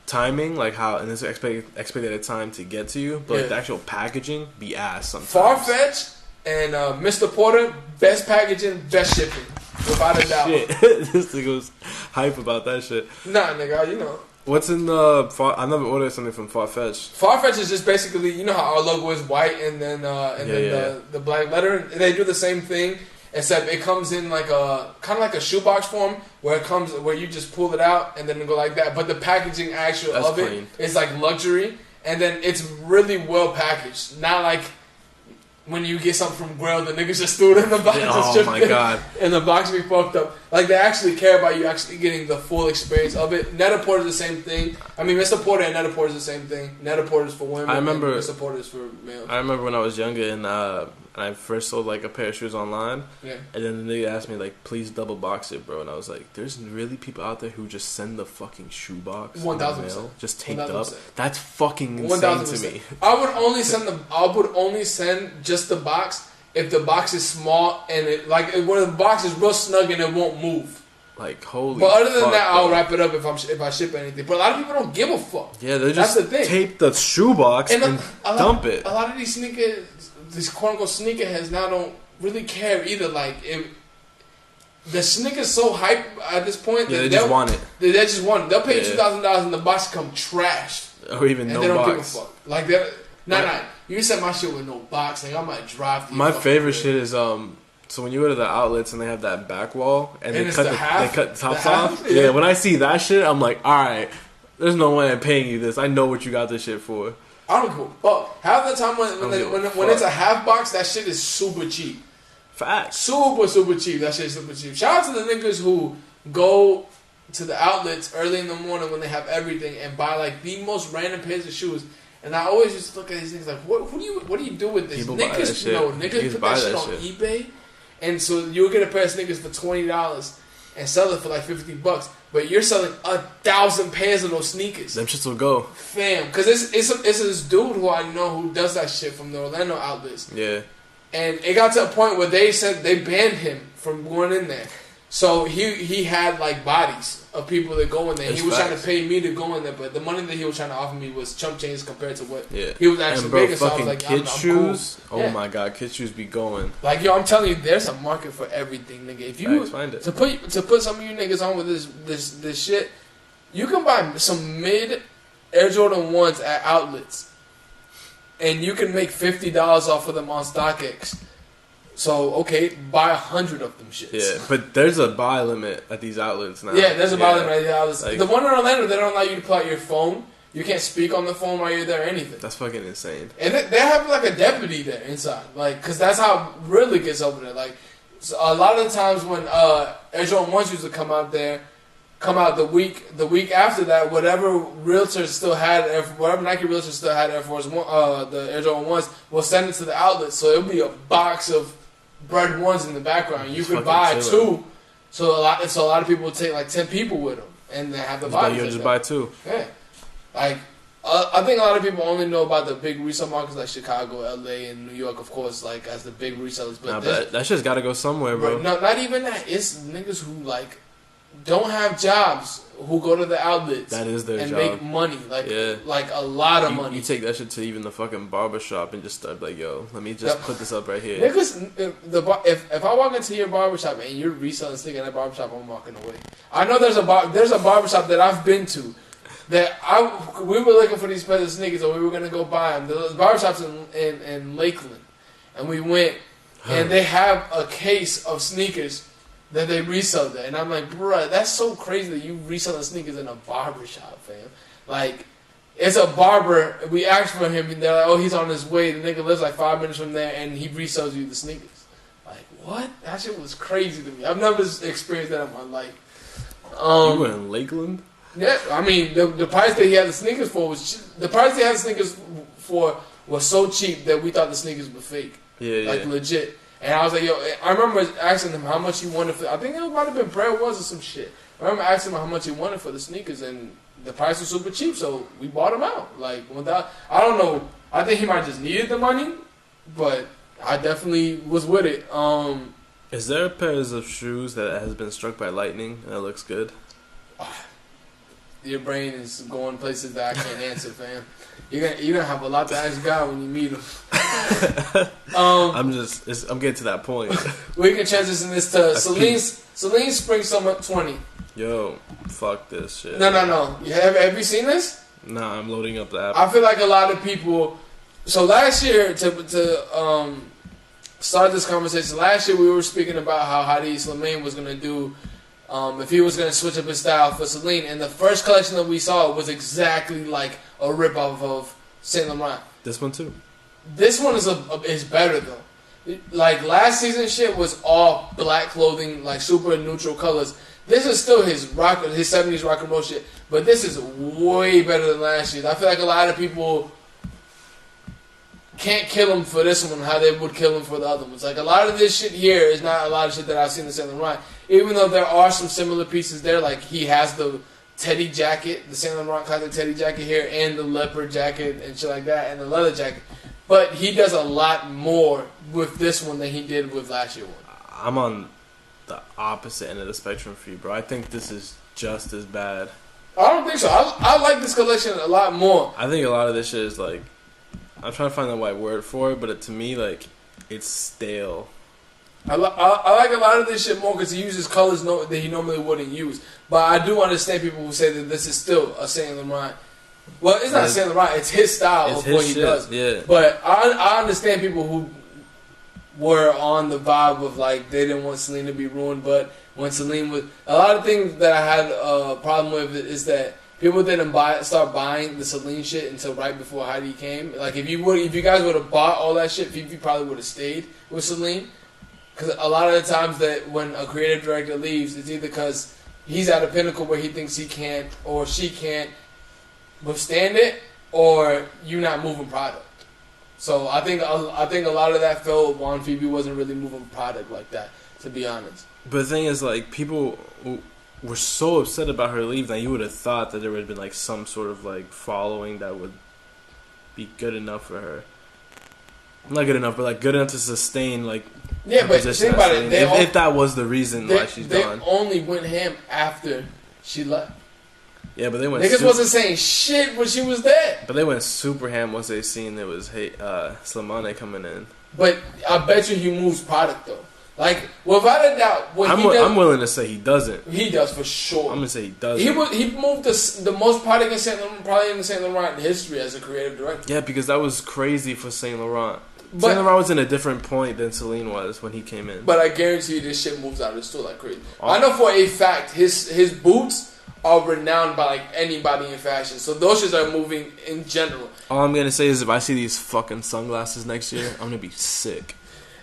timing, like how and this expected time to get to you, but like the actual packaging be ass sometimes. Farfetch and Mr. Porter, best packaging, best shipping, without a doubt. Shit. This nigga was hype about that shit. Nah, nigga, you know. What's in the? I never ordered something from Farfetch. Farfetch is just basically, you know how our logo is white and then the black letter. They do the same thing, except it comes in like a kind of like a shoebox form where you just pull it out and then it go like that. But the packaging of it is like luxury, and then it's really well packaged. Not like when you get something from Grail, the niggas just threw it in the box. Oh my god! And the box be fucked up. Like they actually care about you actually getting the full experience of it. Net-a-Porter is the same thing. I mean, Mr. Porter and Net-a-Porter is the same thing. Net-a-Porter is for women. I remember and Mr. Porter is for males. I remember when I was younger and I first sold like a pair of shoes online. Yeah. And then the nigga asked me like, "Please double box it, bro." And I was like, "There's really people out there who just send the fucking shoebox 1,000%, just taped up. That's fucking insane to me." I would only send just the box if the box is small and where the box is real snug and it won't move. Like holy. But other than that, I'll wrap it up if I ship anything. But a lot of people don't give a fuck. Yeah, they just tape the shoebox and dump it. A lot of these quote unquote sneakerheads now don't really care either. Like the sneaker's so hype at this point that they just want it. They just want it. They'll pay you $2,000 and the box come trashed. Or even no box. And they don't give a fuck. Like that. Nah. You said my shit with no box. Like I might drive. My favorite shit is so when you go to the outlets and they have that back wall and they cut the tops off. Yeah, when I see that shit, I'm like, all right, there's no way I'm paying you this. I know what you got this shit for. I don't give a fuck. Half the time when it's a half box, that shit is super cheap. Facts. Super cheap. That shit is super cheap. Shout out to the niggas who go to the outlets early in the morning when they have everything and buy like the most random pairs of shoes. And I always just look at these things like, what do you do with this? People niggas put that shit on eBay, and so you'll get a pair of sneakers for $20 and sell it for like $50. But you're selling 1,000 pairs of those sneakers. Them shits will go, fam. Because it's this dude who I know who does that shit from the Orlando outlets. Yeah. And it got to a point where they said they banned him from going in there. So he had like bodies of people that go in there. He was trying to pay me to go in there, but the money that he was trying to offer me was chump change compared to what he was actually making. So I was like, kid shoes. Cool. Oh my god, kid shoes be going. Like yo, I'm telling you, there's a market for everything, nigga. If you find it. to put some of you niggas on with this shit, you can buy some mid Air Jordan 1s at outlets, and you can make $50 off of them on StockX. So, okay, buy 100 of them shits. Yeah, but there's a buy limit at these outlets now. Yeah, there's a buy limit at these outlets. Like, the one in Orlando, they don't allow you to pull out your phone. You can't speak on the phone while you're there or anything. That's fucking insane. And they have like a deputy there inside. Like, because that's how it really gets over there. Like, so a lot of the times when Air Jordan 1s used to come out the week after that, whatever realtors still had, whatever Nike realtors still had Air Force One, the Air Jordan 1s, will send it to the outlet. So it'll be a box of bread ones in the background. You could buy two, so a lot of people would take like 10 people with them, and they have the boxes. You just buy two. Yeah, like I think a lot of people only know about the big resale markets like Chicago, LA, and New York, of course, like as the big resellers. But that shit's got to go somewhere, bro. No, not even that. It's niggas who like don't have jobs who go to the outlets that is their and job. make money, like a lot of money. You take that shit to even the fucking barbershop and just start like, yo, let me just put this up right here. Niggas, if I walk into your barbershop and you're reselling sneakers in that barbershop, I'm walking away. I know there's a barbershop that I've been to that we were looking for these pairs of sneakers, or we were gonna go buy them. The barbershop's in Lakeland, and we went, and they have a case of sneakers that they resell there. And I'm like, bruh, that's so crazy that you reselling sneakers in a barbershop, fam. Like, it's a barber. We asked for him, and they're like, oh, he's on his way. The nigga lives like 5 minutes from there, and he resells you the sneakers. Like, what? That shit was crazy to me. I've never experienced that in my life. You were in Lakeland? Yeah, I mean, the price that he had the sneakers for was so cheap that we thought the sneakers were fake. Yeah, like legit. And I was like, yo, I remember asking him how much he wanted for, I think it might have been Prayer Was or some shit. I remember asking him how much he wanted for the sneakers, and the price was super cheap, so we bought them out. Like, without, I don't know, I think he might just needed the money, but I definitely was with it. Is there a pair of shoes that has been struck by lightning and that looks good? Your brain is going places that I can't answer, fam. You're gonna have a lot to ask God when you meet him. I'm getting to that point. We can transition this to Celine's Spring Summer 20. Yo, fuck this shit. No. Have you seen this? Nah, I'm loading up the app. I feel like a lot of people. So last year, to start this conversation, last year we were speaking about how Hadi Slimane was gonna do. If he was going to switch up his style for Celine, and the first collection that we saw was exactly like a rip-off of Saint Laurent. This one too. This one is better though. Like last season shit was all black clothing, like super neutral colors. This is still his 70s rock and roll shit, but this is way better than last year. I feel like a lot of people can't kill him for this one how they would kill him for the other ones. Like a lot of this shit here is not a lot of shit that I've seen in Saint Laurent. Even though there are some similar pieces there, like he has the teddy jacket, the Saint Laurent classic teddy jacket here, and the leopard jacket and shit like that, and the leather jacket. But he does a lot more with this one than he did with last year one. I'm on the opposite end of the spectrum for you, bro. I think this is just as bad. I don't think so. I like this collection a lot more. I think a lot of this shit is like, I'm trying to find the right word for it, but to me, like, it's stale. I like a lot of this shit more because he uses colors that he normally wouldn't use. But I do understand people who say that this is still a Saint Laurent. Well, it's not Saint Laurent. It's his style of what he does. Yeah. But I understand people who were on the vibe of like they didn't want Celine to be ruined. But when Celine was, a lot of things that I had a problem with is that people didn't start buying the Celine shit until right before Heidi came. Like if you guys would have bought all that shit, Fifi probably would have stayed with Celine. Because a lot of the times that when a creative director leaves, it's either because he's at a pinnacle where he thinks he can't or she can't withstand it, or you not moving product. So I think a lot of that fell on Phoebe wasn't really moving product like that, to be honest. But the thing is, like, people were so upset about her leave that you would have thought that there would have been like some sort of like following that would be good enough for her. Not good enough, but like good enough to sustain like. Yeah, but think about it. If that was the reason why she's gone. They only went ham after she left. Yeah, but they went. Niggas wasn't saying shit when she was there. But they went super ham once they seen it was Slimane coming in. But I bet you he moves product though. Like without a doubt, I'm willing to say he doesn't. He does for sure. I'm gonna say he doesn't. He moved the most product in Saint Laurent, probably in Saint Laurent history as a creative director. Yeah, because that was crazy for Saint Laurent. Saint Laurent was in a different point than Celine was when he came in. But I guarantee you this shit moves out of the store like crazy. I know for a fact his boots are renowned by like anybody in fashion. So those shits are moving in general. All I'm gonna say is if I see these fucking sunglasses next year, I'm gonna be sick.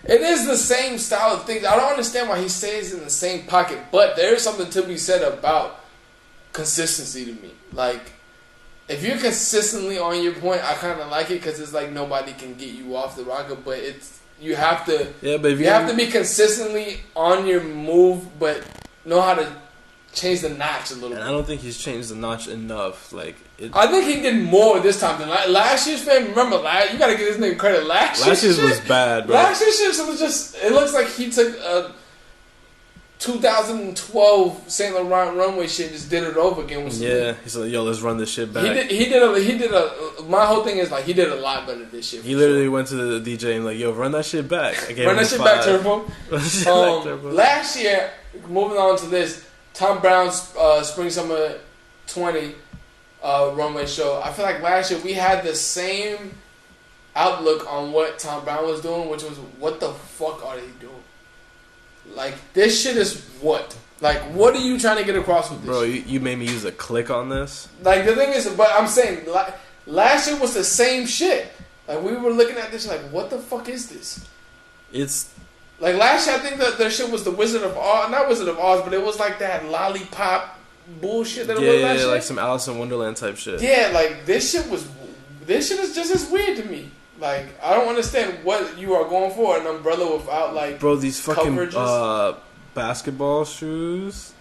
It is the same style of things. I don't understand why he stays in the same pocket. But there is something to be said about consistency to me. Like, if you're consistently on your point, I kind of like it because it's like nobody can get you off the rocker. But you have to. Yeah, but you have to be consistently on your move, but know how to change the notch a little bit. I don't think he's changed the notch enough. Like, I think he did more this time than last year's. Fan, remember you gotta give this nigga credit. Last year's was bad, bro. Last year's shit was just. It looks like he took 2012 Saint Laurent runway shit, just did it over again with Yeah, he's like, yo, let's run this shit back. He did a. My whole thing is like he did a lot better this shit. He literally went to the DJ and like, yo, run that shit back. Run that shit back, Turbo. Last year, moving on to this, Tom Brown's Spring Summer 20 runway show. I feel like last year we had the same outlook on what Tom Brown was doing, which was, what the fuck are they doing? Like, this shit is what? Like, what are you trying to get across with this? Bro, you made me use a click on this. Like, the thing is, but I'm saying, like, last year was the same shit. Like, we were looking at this like, what the fuck is this? It's... Like, last year I think that their shit was the Wizard of Oz. Not Wizard of Oz, but it was like that lollipop bullshit that it was last year. Like some Alice in Wonderland type shit. Yeah, like, this shit is just as weird to me. Like, I don't understand what you are going for, an umbrella without, like, bro, these fucking basketball shoes.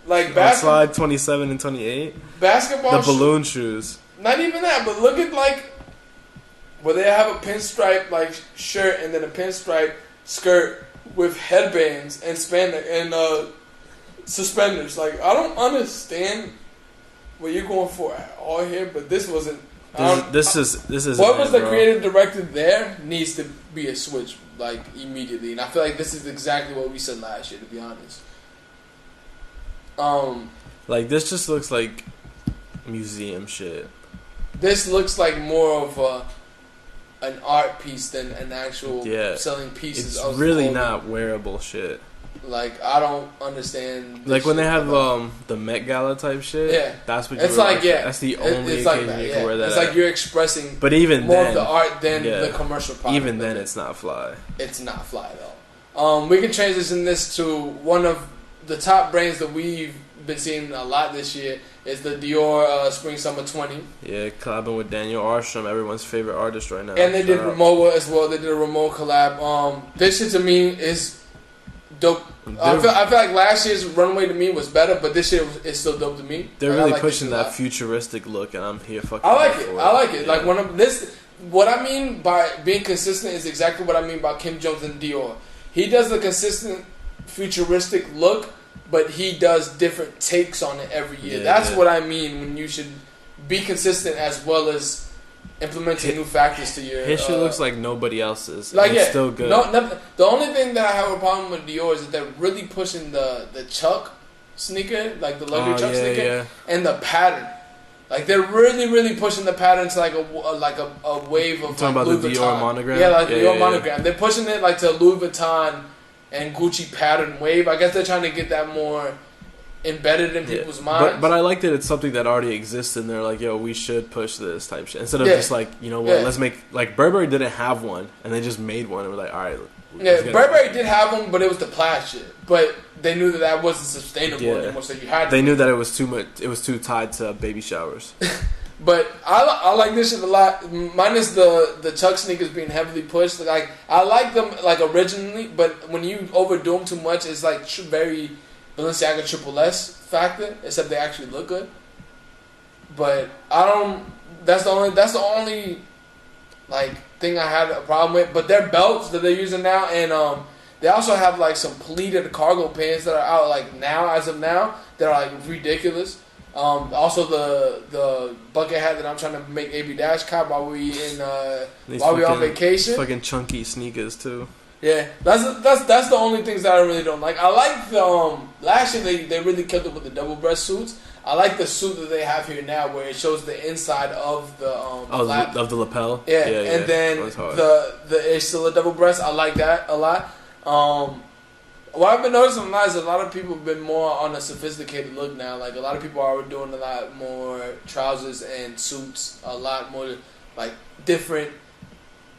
Like, slide 27 and 28. Basketball the balloon shoes. Not even that, but look at, like, where they have a pinstripe, like, shirt and then a pinstripe skirt with headbands and suspenders. Like, I don't understand what you're going for at all here, but this wasn't. This is what was the creative director there needs to be a switch, like, immediately, and I feel like this is exactly what we said last year, to be honest. Like, this just looks like museum shit. This looks like more of an art piece than an actual selling pieces. It's really not wearable shit. Like, I don't understand. Like when they have the Met Gala type shit. Yeah, that's what. It's like that's the only occasion you can wear that. It's like you're expressing. But even more then, of the art than the commercial product. Even then, it's not fly. It's not fly at all. We can transition this to one of the top brands that we've been seeing a lot this year. Is the Dior Spring Summer 20. Yeah, collabing with Daniel Arsham, everyone's favorite artist right now. And they did Ramoa as well. They did a Ramoa collab. This shit to me is dope. I feel like last year's runway to me was better, but this year is still dope to me. They're really pushing that futuristic look, and I'm here fucking. I like it. Like what I mean by being consistent is exactly what I mean by Kim Jones and Dior. He does the consistent futuristic look, but he does different takes on it every year. That's what I mean when you should be consistent as well as implementing new factors to your. His shit looks like nobody else's. Like, it's still good. The only thing that I have a problem with Dior is that they're really pushing the Chuck sneaker, like the luxury Chuck sneaker, and the pattern. Like, they're really, really pushing the pattern to like a wave of. Talking about Louis the Vuitton. Dior monogram. Yeah, like the Dior monogram. They're pushing it like to Louis Vuitton and Gucci pattern wave. I guess they're trying to get that more embedded in people's minds. But I like that it's something that already exists and they're like, yo, we should push this type shit. Instead of just like, you know what, let's make, like, Burberry didn't have one and they just made one and we're like, alright. Yeah, Burberry did have one, but it was the plaid shit. But they knew that wasn't sustainable anymore, so you had to. They knew that it was too much, it was too tied to baby showers. But I like this shit a lot. Minus the Chuck sneakers being heavily pushed. Like, I like them like originally, but when you overdo them too much, it's like very Balenciaga Triple S factor. Except they actually look good. But I don't. That's the only like thing I had a problem with. But their belts that they're using now, and they also have like some pleated cargo pants that are out like now, as of now, that are like ridiculous. Also the bucket hat that I'm trying to make AB Dash cop while we on vacation. Fucking chunky sneakers too. Yeah, that's the only things that I really don't like. I like the last year they really killed it with the double breast suits. I like the suit that they have here now where it shows the inside of the of the lapel. Yeah, and then it's still a double breast. I like that a lot. What I've been noticing is a lot of people have been more on a sophisticated look now. Like, a lot of people are doing a lot more trousers and suits, a lot more like different,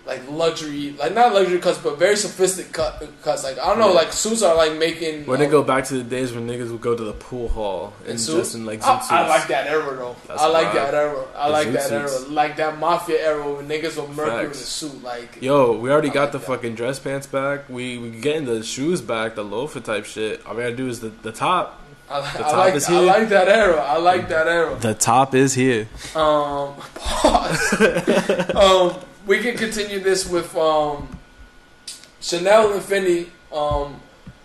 like luxury, like not luxury cuts, but very sophisticated cuts. Like, I don't know, like suits are like making. When they go back to the days when niggas would go to the pool hall and just in like zoot suits. I like that era though. I like that era. Like that mafia era when niggas were murky in the suit. Like, yo, we already got the fucking dress pants back. We getting the shoes back, the loafer type shit. All we gotta do is the top. The top is here. I like that era. The top is here. Pause. We can continue this with Chanel and Fendi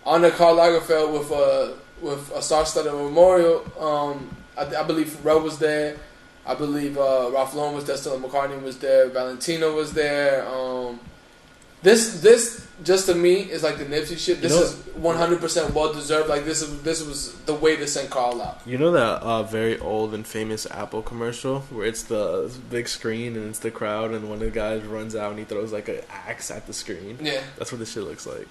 on the Karl Lagerfeld with a star-studded memorial. I believe Pharrell was there. I believe Ralph Lauren was there. Stella McCartney was there. Valentino was there. This just to me is like the Nipsey shit. This is 100% well deserved. Like this was the way to send Carl out. You know that very old and famous Apple commercial where it's the big screen and it's the crowd and one of the guys runs out and he throws like an axe at the screen. Yeah, that's what this shit looks like.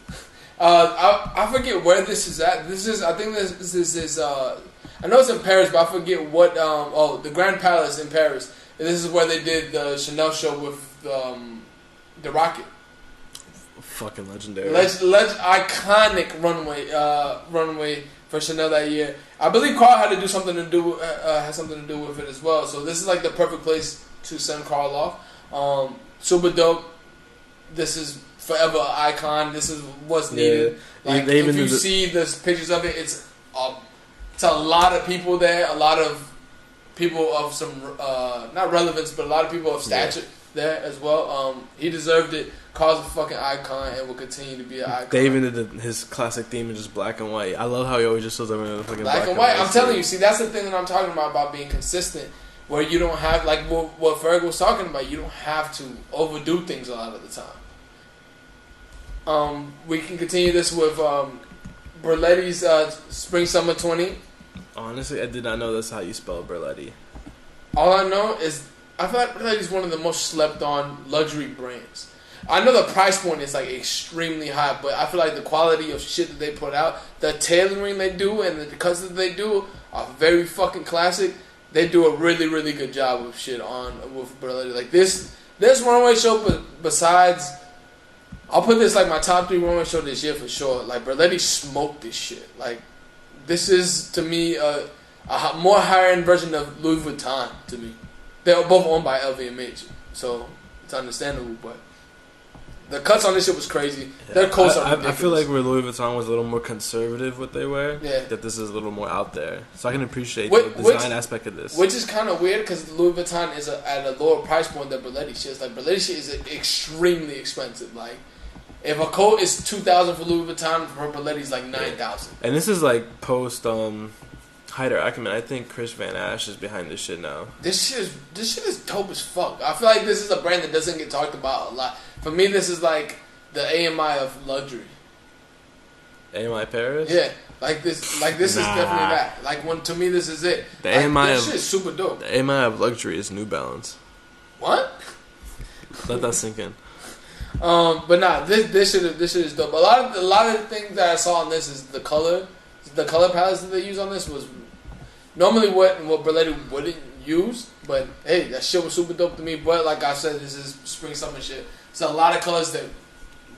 I forget where this is at. I think this is I know it's in Paris, but I forget what. The Grand Palace in Paris. And this is where they did the Chanel show with the Rocket. Fucking legendary. Iconic runway for Chanel that year. I believe Carl had something to do with it as well. So this is like the perfect place to send Carl off. Super dope. This is forever an icon. This is what's needed. Yeah. Like if you see the pictures of it, it's a lot of people there. A lot of people of some not relevance, but a lot of people of stature there as well. He deserved it. Carl's a fucking icon and will continue to be an icon. They even did his classic theme in just black and white. I love how he always just shows everything in fucking black and white. I'm telling you, see, that's the thing that I'm talking about being consistent, where you don't have, like what Ferg was talking about, you don't have to overdo things a lot of the time. We can continue this with Berletti's Spring Summer 20. Honestly, I did not know that's how you spell Berletti. All I know is I feel like Berletti's one of the most slept on luxury brands. I know the price point is like extremely high, but I feel like the quality of shit that they put out, the tailoring they do, and the cuts that they do are very fucking classic. They do a really, really good job with shit with Berletti. Like this runway show, but besides, I'll put this like my top 3 runway show this year for sure. Like Berletti smoked this shit. Like this is to me a more higher end version of Louis Vuitton to me. They're both owned by LVMH, so it's understandable, but. The cuts on this shit was crazy. Yeah. Their coats are ridiculous. I feel like where Louis Vuitton was a little more conservative what they wear, that this is a little more out there. So I can appreciate the design aspect of this. Which is kind of weird because Louis Vuitton is at a lower price point than Berletti shit. It's like Berletti shit is extremely expensive. Like if a coat is $2,000 for Louis Vuitton, for Berletti is like $9,000. And this is like post Hyder Ackerman. I think Chris Van Ash is behind this shit now. This shit is dope as fuck. I feel like this is a brand that doesn't get talked about a lot. For me, this is like the AMI of luxury. AMI Paris? Yeah, like this is definitely that. Like to me, this is it. The AMI this shit is super dope. The AMI of luxury is New Balance. What? Let that sink in. But nah, this shit is dope. A lot of the things that I saw on this is the color palettes that they use on this was normally what Berletti wouldn't use. But hey, that shit was super dope to me. But like I said, this is spring summer shit. It's a lot of colors that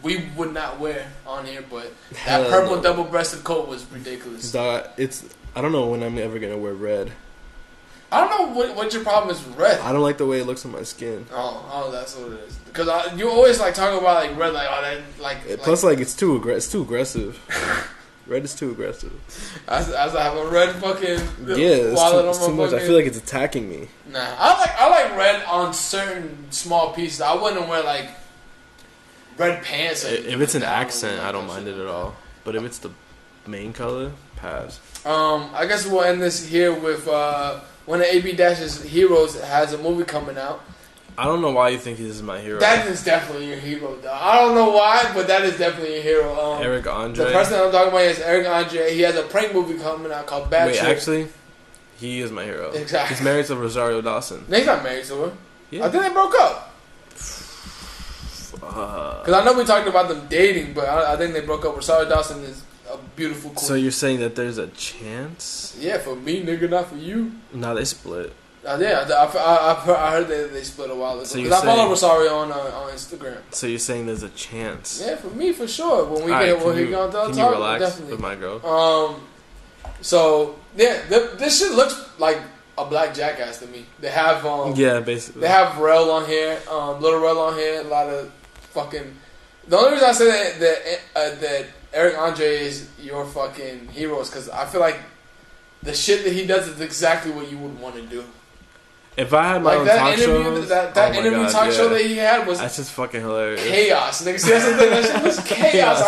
we would not wear on here, but that purple double-breasted coat was ridiculous. I don't know when I'm ever gonna wear red. I don't know what your problem is with red. I don't like the way it looks on my skin. Oh, that's what it is. Because you always like talking about like red, like that, like. Plus, like it's too aggressive. Red is too aggressive. As I have a red fucking it's too much. I feel like it's attacking me. Nah, I like red on certain small pieces. I wouldn't wear like red pants. If it's an accent, I don't mind it at all. But if it's the main color, pass. I guess we'll end this here with one of AB-Dash's heroes has a movie coming out. I don't know why you think this is my hero. That is definitely your hero, though. I don't know why, but that is definitely your hero. Eric Andre. The person I'm talking about is Eric Andre. He has a prank movie coming out called Bad Trip. Wait, actually, he is my hero. Exactly. He's married to Rosario Dawson. No, he's not married to her. Yeah. I think they broke up. Because I know we talked about them dating, but I think they broke up. Rosario Dawson is a beautiful queen. So you're saying that there's a chance? Yeah, for me, nigga, not for you. No, they split. Yeah, I heard they split a while ago. Because I follow Rosario on Instagram. So you're saying there's a chance? Yeah, for me, for sure. When we get on Telatalk, can you relax definitely. with my girl? So yeah, this shit looks like a black Jackass to me. They have basically. They have Rel on here, Little Rel on here. A lot of fucking. The only reason I say that Eric Andre is your fucking hero is because I feel like the shit that he does is exactly what you would want to do. If I had my own that talk interview, shows, that interview talk show that he had was that's just fucking hilarious. Chaos, nigga. See, that's the thing. That shit was chaos.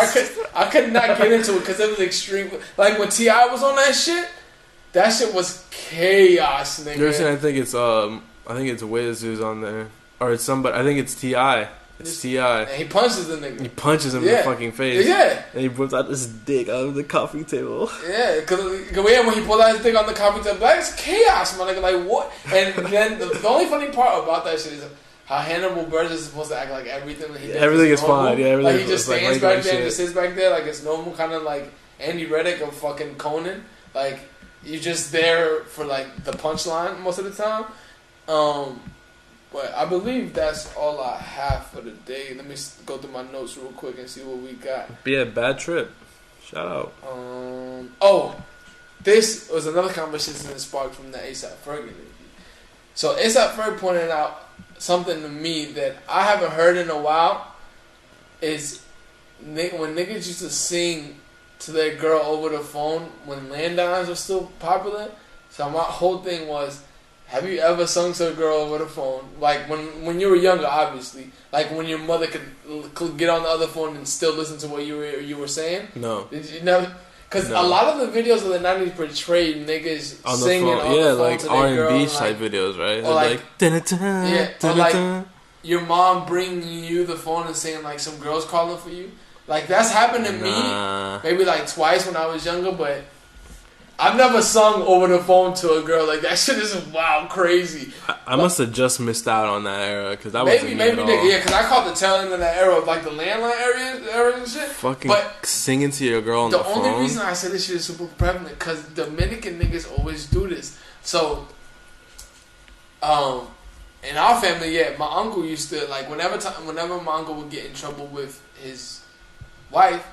I could not get into it because it was extreme. Like when T.I. was on that shit was chaos, nigga. You understand? I think it's Wiz who's on there, or it's somebody. I think it's T.I. It's T.I. And he punches the nigga. He punches him in the fucking face. Yeah. And he whips out this dick out of the coffee table. Yeah, because when he pulled out his dick on the coffee table, it's chaos, my nigga. Like, what? And then the only funny part about that shit is how Hannibal Buress is supposed to act like everything that he does. Everything is fine. Yeah, everything. Like, he just stands back there and just sits back there like it's normal, kind of like Andy Reddick of fucking Conan. Like, you're just there for, like, the punchline most of the time. But I believe that's all I have for the day. Let me go through my notes real quick and see what we got. Be a bad trip. Shout out. This was another conversation that sparked from the A$AP Ferg interview. So A$AP Ferg pointed out something to me that I haven't heard in a while. Is when niggas used to sing to their girl over the phone when landlines were still popular. So my whole thing was, have you ever sung to a girl over the phone? Like, when you were younger, obviously. Like, when your mother could get on the other phone and still listen to what you were saying? No. Did you never? Because a lot of the videos of the 90s portrayed niggas on the singing phone. on the phone like to their girl. R&B type videos, right? Or like or like your mom bringing you the phone and saying, like, some girl's calling for you. Like, that's happened to me maybe, like, twice when I was younger, but I've never sung over the phone to a girl. Like, that shit is wild crazy. I must have just missed out on that era, because that wasn't me at all. Yeah, because I caught the tail end of that era of, like, the landline area and shit. Fucking but singing to your girl on the phone. The only reason I say this shit is super prevalent, because Dominican niggas always do this. So, in our family, my uncle used to, like, whenever my uncle would get in trouble with his wife,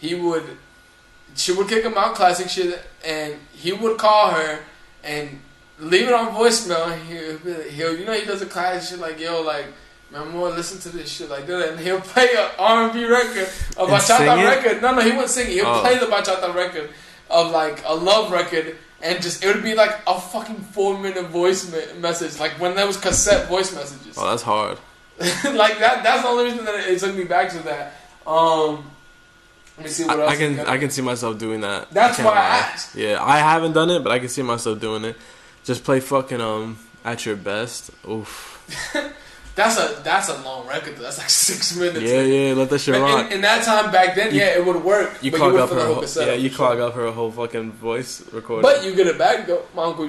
she would kick him out, classic shit, and he would call her and leave it on voicemail. He'll he does a classic shit like, yo, like, man, more listen to this shit like that, and he'll play an R&B record, a bachata record. No, he wouldn't sing it. He'll play the bachata record of, like, a love record, and just it would be like a fucking 4-minute voice message, like when there was cassette voice messages. Oh, that's hard. Like that's the only reason that it took me back to that. Let me see what else. I can see myself doing that. That's why I asked. Yeah, I haven't done it, but I can see myself doing it. Just play fucking At Your Best. Oof. That's a long record though. That's like 6 minutes. Yeah, let that shit rock. In that time back then, it would work. You clog up her whole fucking voice recording. But you get it back though. My uncle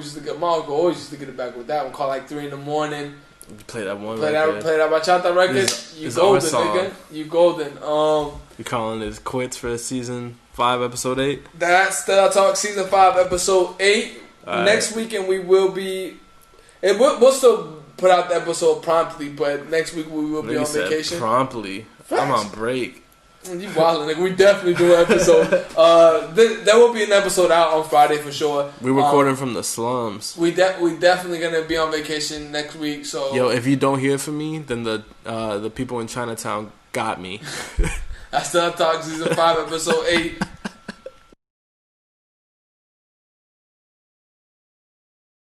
always used to get it back with that one. Call like 3 a.m. You play that one. Play that bachata record. You golden, nigga. You golden. You calling this quits for season 5, episode 8? That's Telatalk season 5, episode 8. Right. Next weekend we will be. We'll still put out the episode promptly, but next week we will be on vacation. Promptly. Facts. I'm on break. You wildin', nigga. We definitely do an episode. There will be an episode out on Friday for sure. We're recording from the slums. We definitely gonna be on vacation next week. So if you don't hear from me, then the people in Chinatown got me. That's Telatalk season 5, episode 8.